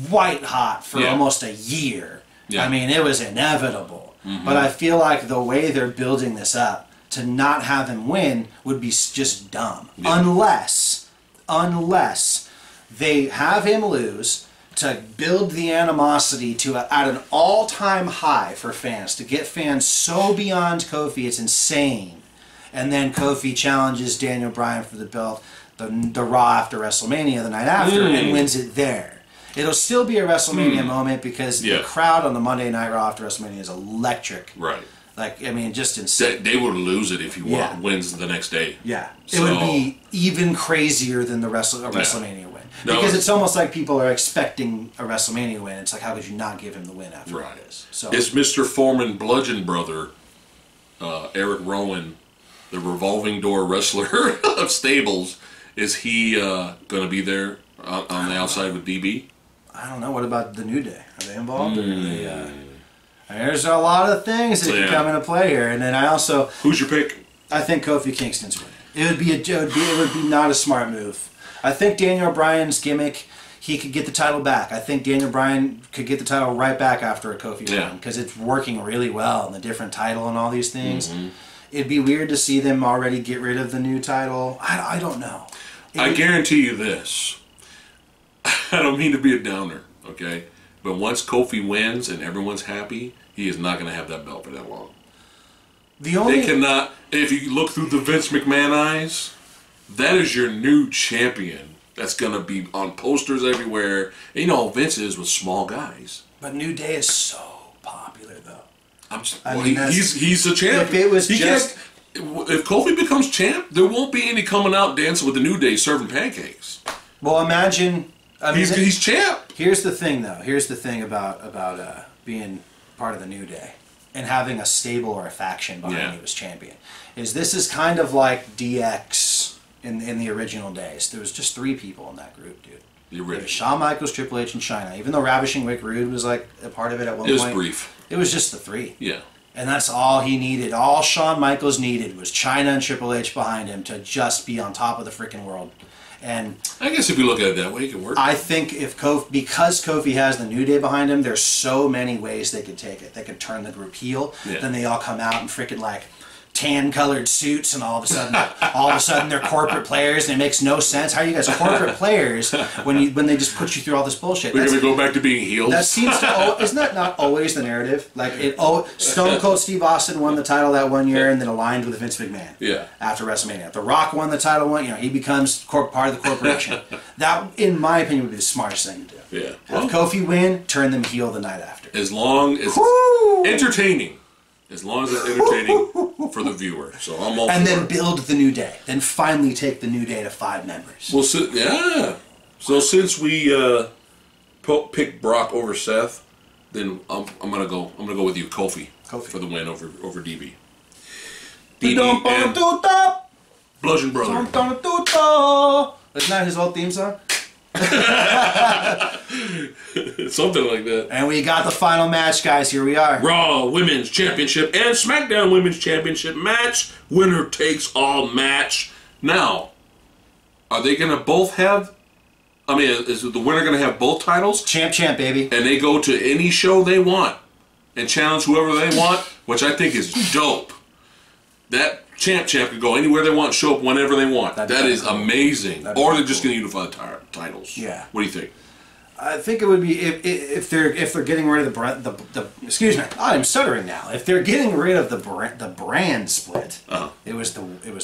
Speaker 1: white hot for almost a year. Yeah. I mean, it was inevitable. Mm-hmm. But I feel like the way they're building this up, to not have him win would be just dumb. Yeah. Unless they have him lose to build the animosity at an all-time high for fans, to get fans so beyond Kofi, it's insane. And then Kofi challenges Daniel Bryan for the belt, the Raw after WrestleMania the night after, and wins it there. It'll still be a WrestleMania moment because the crowd on the Monday Night Raw after WrestleMania is electric.
Speaker 2: Right.
Speaker 1: Like, I mean, just insane.
Speaker 2: They would lose it if he wins the next day.
Speaker 1: Yeah. So, it would be even crazier than the WrestleMania win. Because it's almost like people are expecting a WrestleMania win. It's like, how could you not give him the win after this? So,
Speaker 2: is Mr. Foreman Bludgeon Brother, Eric Rowan, the revolving door wrestler of Stables, is he going to be there on the outside with DB?
Speaker 1: I don't know. What about the New Day? Are they involved? Or are they, there's a lot of things that can come into play here. And then I also...
Speaker 2: Who's your pick?
Speaker 1: I think Kofi Kingston's winning. It would be not a smart move. I think Daniel Bryan's gimmick, he could get the title back. I think Daniel Bryan could get the title right back after a Kofi win, because it's working really well, and the different title and all these things. Mm-hmm. It'd be weird to see them already get rid of the new title. I don't know.
Speaker 2: I guarantee you this. I don't mean to be a downer, okay? But once Kofi wins and everyone's happy, he is not going to have that belt for that long. They cannot... If you look through the Vince McMahon eyes, that is your new champion. That's going to be on posters everywhere. And you know, Vince is with small guys.
Speaker 1: But New Day is so popular, though.
Speaker 2: He's a champ.
Speaker 1: If it was
Speaker 2: if Kofi becomes champ, there won't be any coming out dancing with the New Day serving pancakes.
Speaker 1: Well, imagine...
Speaker 2: he's champ.
Speaker 1: Here's the thing, though. Here's the thing about being part of the New Day and having a stable or a faction behind you as champion. This is kind of like DX in the original days. There was just 3 people in that group, dude. It was Shawn Michaels, Triple H, and Chyna. Even though Ravishing Rick Rude was like a part of it at one point.
Speaker 2: It was brief.
Speaker 1: It was just the 3.
Speaker 2: Yeah.
Speaker 1: And that's all he needed. All Shawn Michaels needed was Chyna and Triple H behind him to just be on top of the freaking world. And
Speaker 2: I guess if you look at it that way, it can work.
Speaker 1: I think because Kofi has the New Day behind him, there's so many ways they could take it. They could turn the group heel. Yeah. Then they all come out in freaking like tan-colored suits, and all of a sudden they're corporate players, and it makes no sense. How are you guys corporate players when they just put you through all this bullshit?
Speaker 2: They're going to go back to being heels?
Speaker 1: That seems to... isn't that not always the narrative? Like, Stone Cold Steve Austin won the title that one year and then aligned with Vince McMahon after WrestleMania. The Rock won the title one, he becomes part of the corporation. That, in my opinion, would be the smartest thing to do.
Speaker 2: Yeah.
Speaker 1: Have Kofi win, turn them heel the night after.
Speaker 2: As long as it's entertaining. As long as it's entertaining for the viewer. So I'm all
Speaker 1: and
Speaker 2: for
Speaker 1: then
Speaker 2: it.
Speaker 1: Build the New Day. Then finally take the New Day to 5 members.
Speaker 2: Well, So since we picked Brock over Seth, then I'm gonna go with you, Kofi for the win over DB. DB and Bludgeon Brother.
Speaker 1: Isn't that his old theme song?
Speaker 2: Something like that.
Speaker 1: And we got the final match, guys. Here we are.
Speaker 2: Raw Women's Championship and SmackDown Women's Championship match. Winner takes all match. Now, are they going to both have... I mean, is the winner going to have both titles?
Speaker 1: Champ, baby.
Speaker 2: And they go to any show they want and challenge whoever they want, which I think is dope. That champ could go anywhere they want, show up whenever they want. That is cool. Amazing. Or they're just going to unify the titles.
Speaker 1: Yeah.
Speaker 2: What do you think?
Speaker 1: I think it would be if they're getting rid of the excuse me, I'm stuttering now. If they're getting rid of the brand split, it was the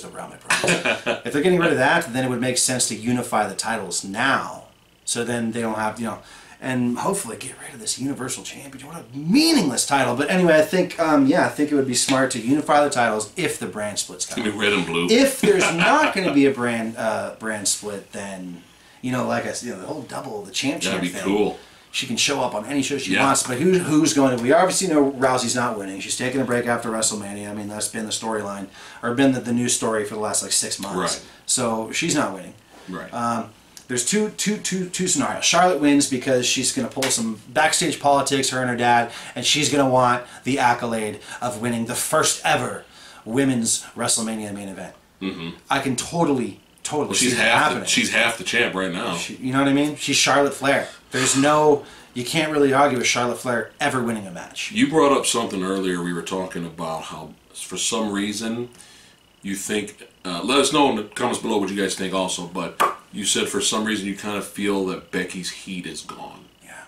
Speaker 1: realm of brands. If they're getting rid of that, then it would make sense to unify the titles now. So then they don't have and hopefully get rid of this Universal Championship. What a meaningless title. But anyway, I think I think it would be smart to unify the titles if the brand split's coming.
Speaker 2: It's gonna be red and blue.
Speaker 1: If there's not going to be a brand split, then. Like I said, the whole double, the champ thing.
Speaker 2: That'd be cool.
Speaker 1: She can show up on any show she wants, but who's going to... We obviously know Rousey's not winning. She's taking a break after WrestleMania. I mean, that's been the storyline, or been the news story for the last, 6 months.
Speaker 2: Right.
Speaker 1: So she's not winning.
Speaker 2: Right.
Speaker 1: There's two scenarios. Charlotte wins because she's going to pull some backstage politics, her and her dad, and she's going to want the accolade of winning the first ever women's WrestleMania main event. Mm-hmm. I can totally
Speaker 2: she's half the champ right now.
Speaker 1: You know what I mean? She's Charlotte Flair. You can't really argue with Charlotte Flair ever winning a match.
Speaker 2: You brought up something earlier. We were talking about how, for some reason, you think. Let us know in the comments below what you guys think, also. But you said for some reason you kind of feel that Becky's heat is gone.
Speaker 1: Yeah.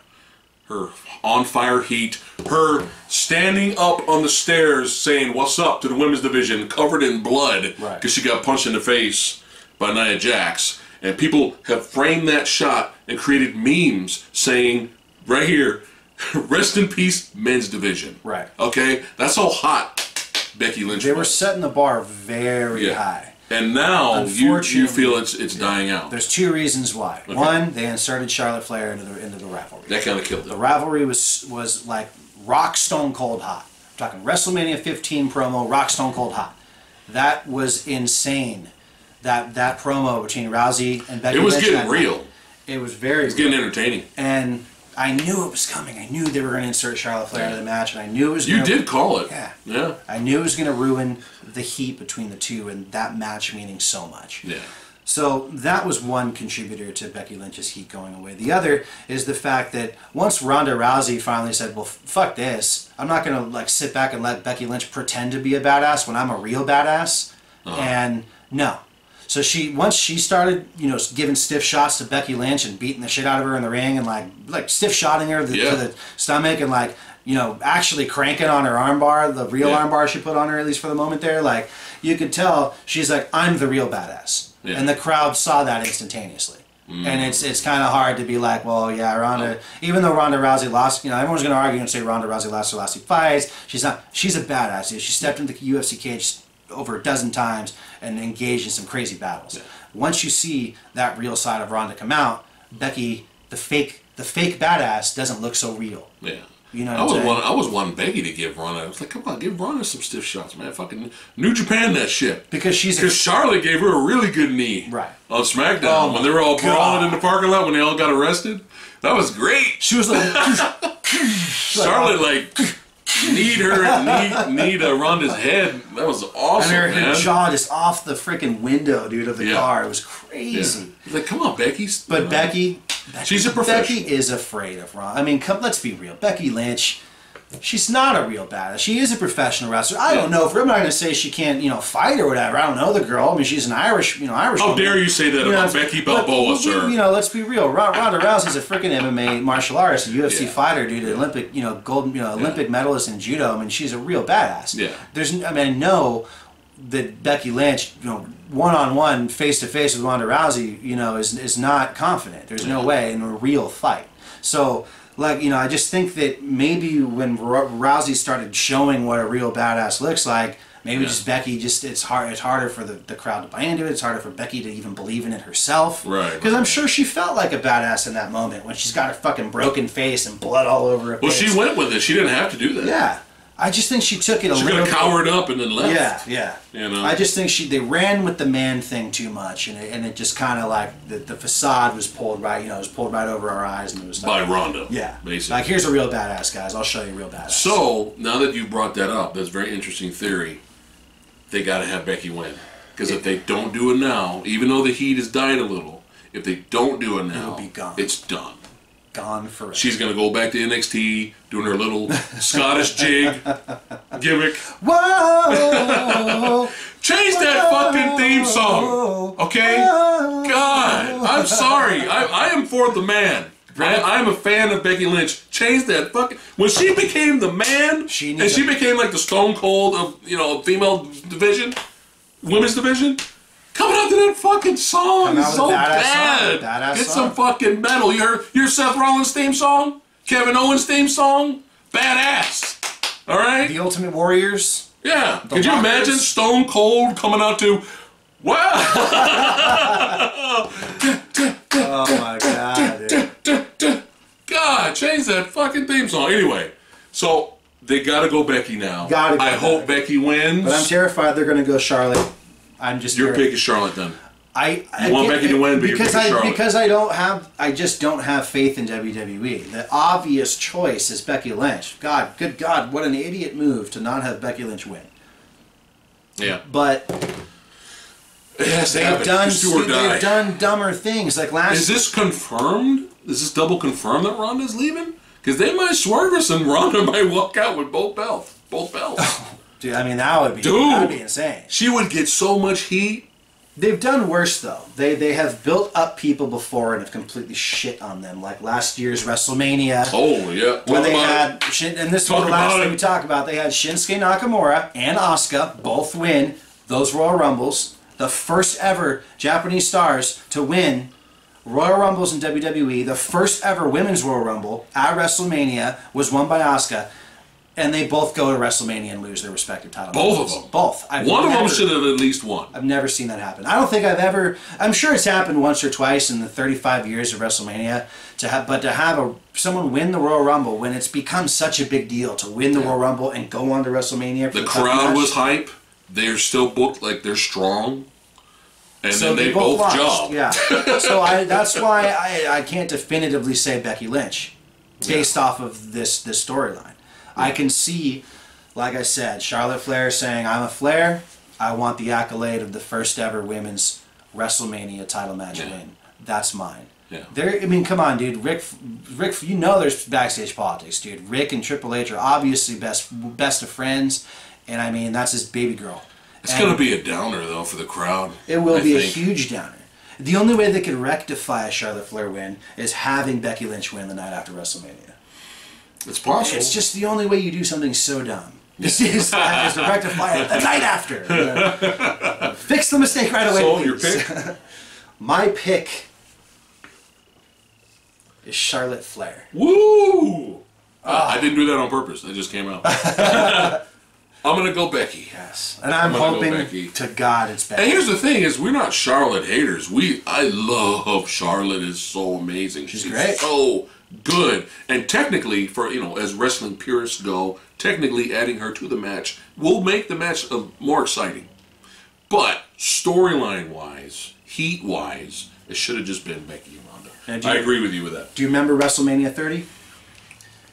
Speaker 2: Her on fire heat. Her standing up on the stairs saying "What's up" to the women's division, covered in blood because she got punched in the face by Nia Jax, and people have framed that shot and created memes saying, right here, "Rest in peace, men's division."
Speaker 1: Right.
Speaker 2: Okay, that's how hot Becky Lynch was.
Speaker 1: They were setting the bar very high,
Speaker 2: and now you feel it's dying out.
Speaker 1: There's two reasons why. Okay. One, they inserted Charlotte Flair into the rivalry.
Speaker 2: That kind of killed it.
Speaker 1: The rivalry was like rock stone cold hot. I'm talking WrestleMania 15 promo, rock stone cold hot. That was insane. That promo between Rousey and Becky Lynch.
Speaker 2: It was getting real.
Speaker 1: It was very.
Speaker 2: It was getting entertaining.
Speaker 1: And I knew it was coming. I knew they were going to insert Charlotte Flair into the match, and I knew it was.
Speaker 2: You did call it.
Speaker 1: Yeah. I knew it was going to ruin the heat between the two, and that match meaning so much.
Speaker 2: Yeah.
Speaker 1: So that was one contributor to Becky Lynch's heat going away. The other is the fact that once Ronda Rousey finally said, "Well, fuck this. I'm not going to sit back and let Becky Lynch pretend to be a badass when I'm a real badass." And no. So once she started, giving stiff shots to Becky Lynch and beating the shit out of her in the ring and like stiff shotting her to the stomach and actually cranking on her armbar, the real armbar she put on her, at least for the moment there, you could tell she's like, "I'm the real badass," and the crowd saw that instantaneously. And it's kind of hard to be like, well, yeah, Ronda. Even though Ronda Rousey lost, everyone's going to argue and say Ronda Rousey lost her last 2 fights. She's not. She's a badass. She stepped into the UFC cage over a dozen times and engaged in some crazy battles. Yeah. Once you see that real side of Ronda come out, Becky, the fake badass, doesn't look so real.
Speaker 2: Yeah.
Speaker 1: You know what I'm saying?
Speaker 2: I was wanting Becky to give Ronda. I was like, come on, give Ronda some stiff shots, man. Fucking New Japan that shit.
Speaker 1: Because
Speaker 2: Charlotte gave her a really good knee.
Speaker 1: Right.
Speaker 2: On SmackDown when they were all brawling in the parking lot when they all got arrested. That was great.
Speaker 1: She was like
Speaker 2: Charlotte kneed Ronda's head. That was awesome,
Speaker 1: and her
Speaker 2: man.
Speaker 1: jaw just off the freaking window, dude, of the car. It was crazy.
Speaker 2: Yeah. Like, come on, Becky.
Speaker 1: But Becky,
Speaker 2: she's a professional.
Speaker 1: Becky is afraid of Ronda. I mean, let's be real. Becky Lynch, she's not a real badass. She is a professional wrestler. I don't know if I'm not going to say she can't, fight or whatever. I don't know the girl. I mean, she's an Irish
Speaker 2: How
Speaker 1: woman.
Speaker 2: dare you say that about Becky Balboa, sir?
Speaker 1: Let's be real. Ronda Rousey's a freaking MMA martial artist, a UFC fighter, dude, an Olympic, gold, Olympic medalist in judo. I mean, she's a real badass.
Speaker 2: Yeah.
Speaker 1: I know that Becky Lynch, one-on-one, face-to-face with Ronda Rousey, is not confident. There's no way in a real fight. So. I just think that maybe when Rousey started showing what a real badass looks like, maybe just Becky, it's harder for the crowd to buy into it. It's harder for Becky to even believe in it herself.
Speaker 2: Right.
Speaker 1: Because I'm sure she felt like a badass in that moment when she's got her fucking broken face and blood all over her face.
Speaker 2: Well, she went with it. She didn't have to do that.
Speaker 1: Yeah. I just think she took it a little.
Speaker 2: She could have cowered up and then left.
Speaker 1: Yeah.
Speaker 2: You know.
Speaker 1: I just think they ran with the man thing too much, and it just kind of like the facade was pulled right. You know, it was pulled right over our eyes, and it was
Speaker 2: by Ronda.
Speaker 1: Yeah,
Speaker 2: basically.
Speaker 1: Like, here's a real badass, guys. I'll show you a real badass.
Speaker 2: So now that you brought that up, that's a very interesting theory. They got to have Becky win, because if they don't do it now, even though the heat has died a little, if they don't do it now,
Speaker 1: it'll be gone.
Speaker 2: It's done.
Speaker 1: Gone forever.
Speaker 2: She's gonna go back to NXT doing her little Scottish jig gimmick.
Speaker 1: Whoa!
Speaker 2: Change that fucking theme song, okay? God, I'm sorry. I am for the man. Right? I am a fan of Becky Lynch. Change that fucking. When she became the man, she became like the Stone Cold of female division, women's division. Coming out to that fucking song is so bad. Get some fucking metal. You heard Seth Rollins' theme song? Kevin Owens' theme song? Badass. All right?
Speaker 1: The Ultimate Warriors?
Speaker 2: Yeah. Could you imagine Stone Cold coming out to, wow.
Speaker 1: Oh my God, dude.
Speaker 2: God, change that fucking theme song. Anyway, so they gotta go Becky now. I hope Becky wins.
Speaker 1: But I'm terrified they're gonna go Charlotte. I'm just
Speaker 2: your pick is Charlotte then.
Speaker 1: I
Speaker 2: want Becky to win, but
Speaker 1: because I just don't have faith in WWE. The obvious choice is Becky Lynch. God, good God, what an idiot move to not have Becky Lynch win.
Speaker 2: Yeah,
Speaker 1: but they've done dumber things like last.
Speaker 2: Is this confirmed? Is this double confirmed that Ronda's leaving? Because they might swerve us and Ronda might walk out with both belts.
Speaker 1: Dude, I mean, that'd be insane.
Speaker 2: She would get so much heat.
Speaker 1: They've done worse, though. They have built up people before and have completely shit on them. Like last year's WrestleMania.
Speaker 2: Oh, yeah.
Speaker 1: When they had, and this was the last thing we talk about, they had Shinsuke Nakamura and Asuka both win those Royal Rumbles. The first ever Japanese stars to win Royal Rumbles in WWE. The first ever Women's Royal Rumble at WrestleMania was won by Asuka. And they both go to WrestleMania and lose their respective title matches.
Speaker 2: Of them?
Speaker 1: Both.
Speaker 2: One of them should have at least won.
Speaker 1: I've never seen that happen. I don't think I've ever... I'm sure it's happened once or twice in the 35 years of WrestleMania. But to have someone win the Royal Rumble when it's become such a big deal to win the Royal Rumble and go on to WrestleMania...
Speaker 2: The crowd was hype. They're still booked like they're strong. And so then they both job.
Speaker 1: Yeah. So that's why I can't definitively say Becky Lynch based off of this storyline. I can see, like I said, Charlotte Flair saying, I'm a Flair. I want the accolade of the first ever women's WrestleMania title match win. That's mine.
Speaker 2: Yeah.
Speaker 1: I mean, come on, dude. Rick, you know there's backstage politics, dude. Rick and Triple H are obviously best of friends. And, I mean, that's his baby girl.
Speaker 2: It's going to be a downer, though, for the crowd.
Speaker 1: It will be a huge downer. The only way they could rectify a Charlotte Flair win is having Becky Lynch win the night after WrestleMania.
Speaker 2: It's possible.
Speaker 1: It's just the only way you do something so dumb. This is to rectify it the night after. Fix the mistake right away.
Speaker 2: So, your pick?
Speaker 1: My pick is Charlotte Flair.
Speaker 2: Woo! I didn't do that on purpose. That just came out. I'm going to go Becky.
Speaker 1: Yes. And I'm hoping to God it's Becky.
Speaker 2: And here's the thing is we're not Charlotte haters. I love Charlotte. Is so amazing.
Speaker 1: She's great.
Speaker 2: So good. And technically, for as wrestling purists go, technically adding her to the match will make the match more exciting. But storyline-wise, heat-wise, it should have just been Becky and Ronda. I agree with you with that.
Speaker 1: Do you remember WrestleMania 30?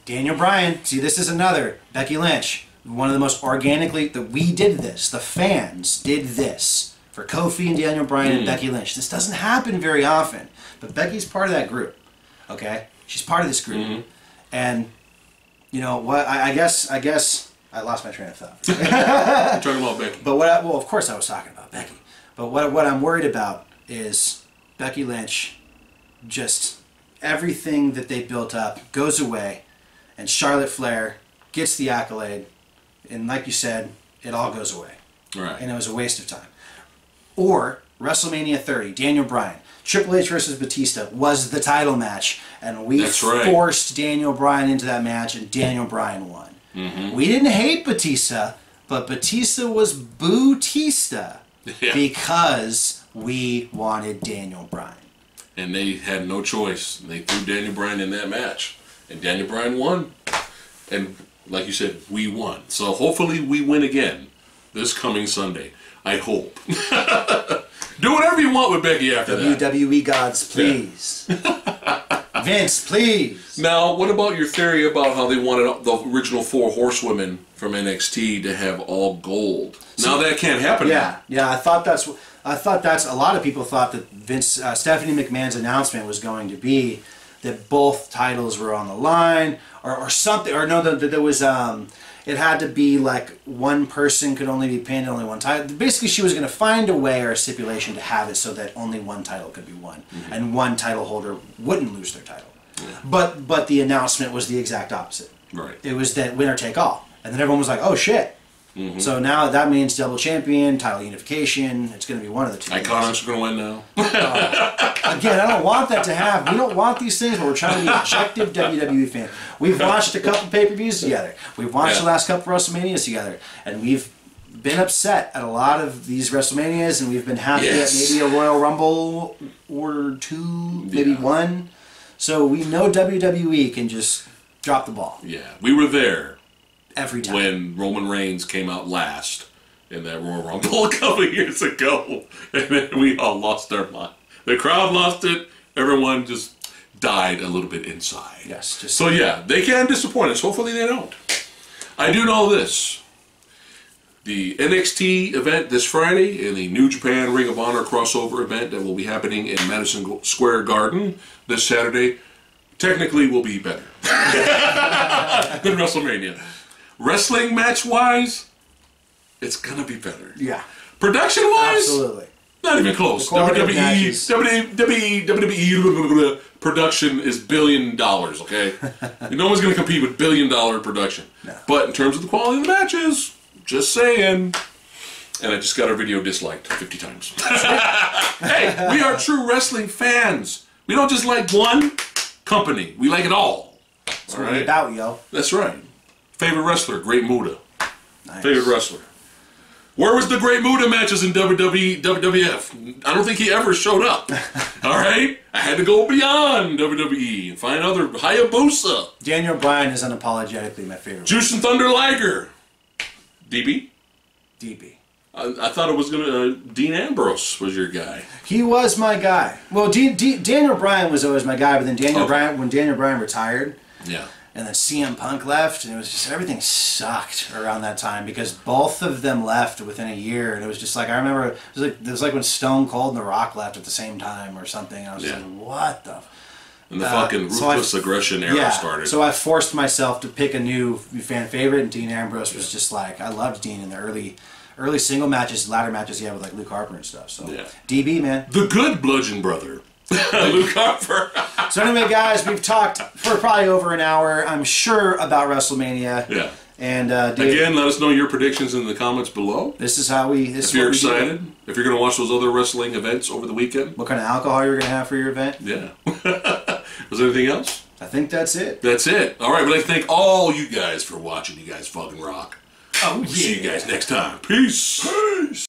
Speaker 1: Daniel Bryan. See, this is another. Becky Lynch. One of the most organically... we did this. The fans did this. For Kofi and Daniel Bryan and Becky Lynch. This doesn't happen very often. But Becky's part of that group. Okay? She's part of this group. And, you know, what? I guess I lost my train of thought.
Speaker 2: You're talking about Becky.
Speaker 1: But well, of course I was talking about Becky. But what I'm worried about is Becky Lynch, just everything that they built up goes away, and Charlotte Flair gets the accolade, and like you said, it all goes away.
Speaker 2: Right.
Speaker 1: And it was a waste of time. Or WrestleMania 30, Daniel Bryan. Triple H versus Batista was the title match, and we forced Daniel Bryan into that match, and Daniel Bryan won. We didn't hate Batista, but Batista was Bootista because we wanted Daniel Bryan.
Speaker 2: And they had no choice. They threw Daniel Bryan in that match, and Daniel Bryan won. And like you said, we won. So hopefully we win again this coming Sunday. I hope. Do whatever you want with Becky after that.
Speaker 1: WWE gods, please. Yeah. Vince, please.
Speaker 2: Now, what about your theory about how they wanted the original 4 horsewomen from NXT to have all gold? Now that can't happen.
Speaker 1: Yeah, yeah. I thought that's. A lot of people thought that Stephanie McMahon's announcement was going to be that both titles were on the line, or something, or no, that there was. It had to be like one person could only be pinned, only one title. Basically, she was going to find a way or a stipulation to have it so that only one title could be won, and one title holder wouldn't lose their title. Yeah. But the announcement was the exact opposite.
Speaker 2: Right.
Speaker 1: It was that winner take all, and then everyone was like, "Oh shit." So now that means double champion, title unification. It's going to be one of the two.
Speaker 2: Iconics are going to win now.
Speaker 1: Again, I don't want that to happen. We don't want these things, but we're trying to be objective WWE fans. We've watched a couple pay-per-views together. We've watched the last couple WrestleManias together, and we've been upset at a lot of these WrestleManias, and we've been happy at maybe a Royal Rumble or 2, maybe 1. So we know WWE can just drop the ball.
Speaker 2: Yeah, we were there.
Speaker 1: Every time.
Speaker 2: When Roman Reigns came out last in that Royal Rumble a couple of years ago, and then we all lost our mind. The crowd lost it. Everyone just died a little bit inside.
Speaker 1: Yes.
Speaker 2: So yeah, they can disappoint us. Hopefully they don't. I do know this. The NXT event this Friday and the New Japan Ring of Honor crossover event that will be happening in Madison Square Garden this Saturday technically will be better than WrestleMania. Wrestling match-wise, it's going to be better.
Speaker 1: Yeah.
Speaker 2: Production-wise?
Speaker 1: Absolutely.
Speaker 2: Not even close. WWE production is $1 billion, okay? No one's going to compete with $1 billion production.
Speaker 1: No.
Speaker 2: But in terms of the quality of the matches, just saying. And I just got our video disliked 50 times. Hey, we are true wrestling fans. We don't just like one company. We like it all.
Speaker 1: That's what we're about, yo.
Speaker 2: That's right. Favorite wrestler, Great Muta.
Speaker 1: Nice.
Speaker 2: Favorite wrestler. Where was the Great Muta matches in WWE, WWF? I don't think he ever showed up. All right? I had to go beyond WWE and find other Hayabusa.
Speaker 1: Daniel Bryan is unapologetically my favorite.
Speaker 2: Juice and Thunder Liger. DB?
Speaker 1: DB.
Speaker 2: I thought it was going to... Dean Ambrose was your guy.
Speaker 1: He was my guy. Well, Daniel Bryan was always my guy, but then when Daniel Bryan retired...
Speaker 2: Yeah.
Speaker 1: And then CM Punk left, and it was just, everything sucked around that time because both of them left within a year, and it was just like, I remember, it was like when Stone Cold and The Rock left at the same time or something. I was like, what the...
Speaker 2: And the fucking ruthless aggression era started.
Speaker 1: So I forced myself to pick a new fan favorite, and Dean Ambrose was just like, I loved Dean in the early single matches, ladder matches he had with like Luke Harper and stuff. So DB, man.
Speaker 2: The good Bludgeon Brother. Luke Harper.
Speaker 1: So anyway, guys, we've talked for probably over an hour, I'm sure, about WrestleMania.
Speaker 2: Yeah.
Speaker 1: And
Speaker 2: again, let us know your predictions in the comments below.
Speaker 1: This is how we...
Speaker 2: If you're excited, if you're going to watch those other wrestling events over the weekend.
Speaker 1: What kind of alcohol you're going to have for your event.
Speaker 2: Yeah. Was there anything else?
Speaker 1: I think that's it.
Speaker 2: That's it. All right, we'd like to thank all you guys for watching. You guys fucking rock.
Speaker 1: Oh, yeah.
Speaker 2: See you guys next time. Peace.
Speaker 1: Peace.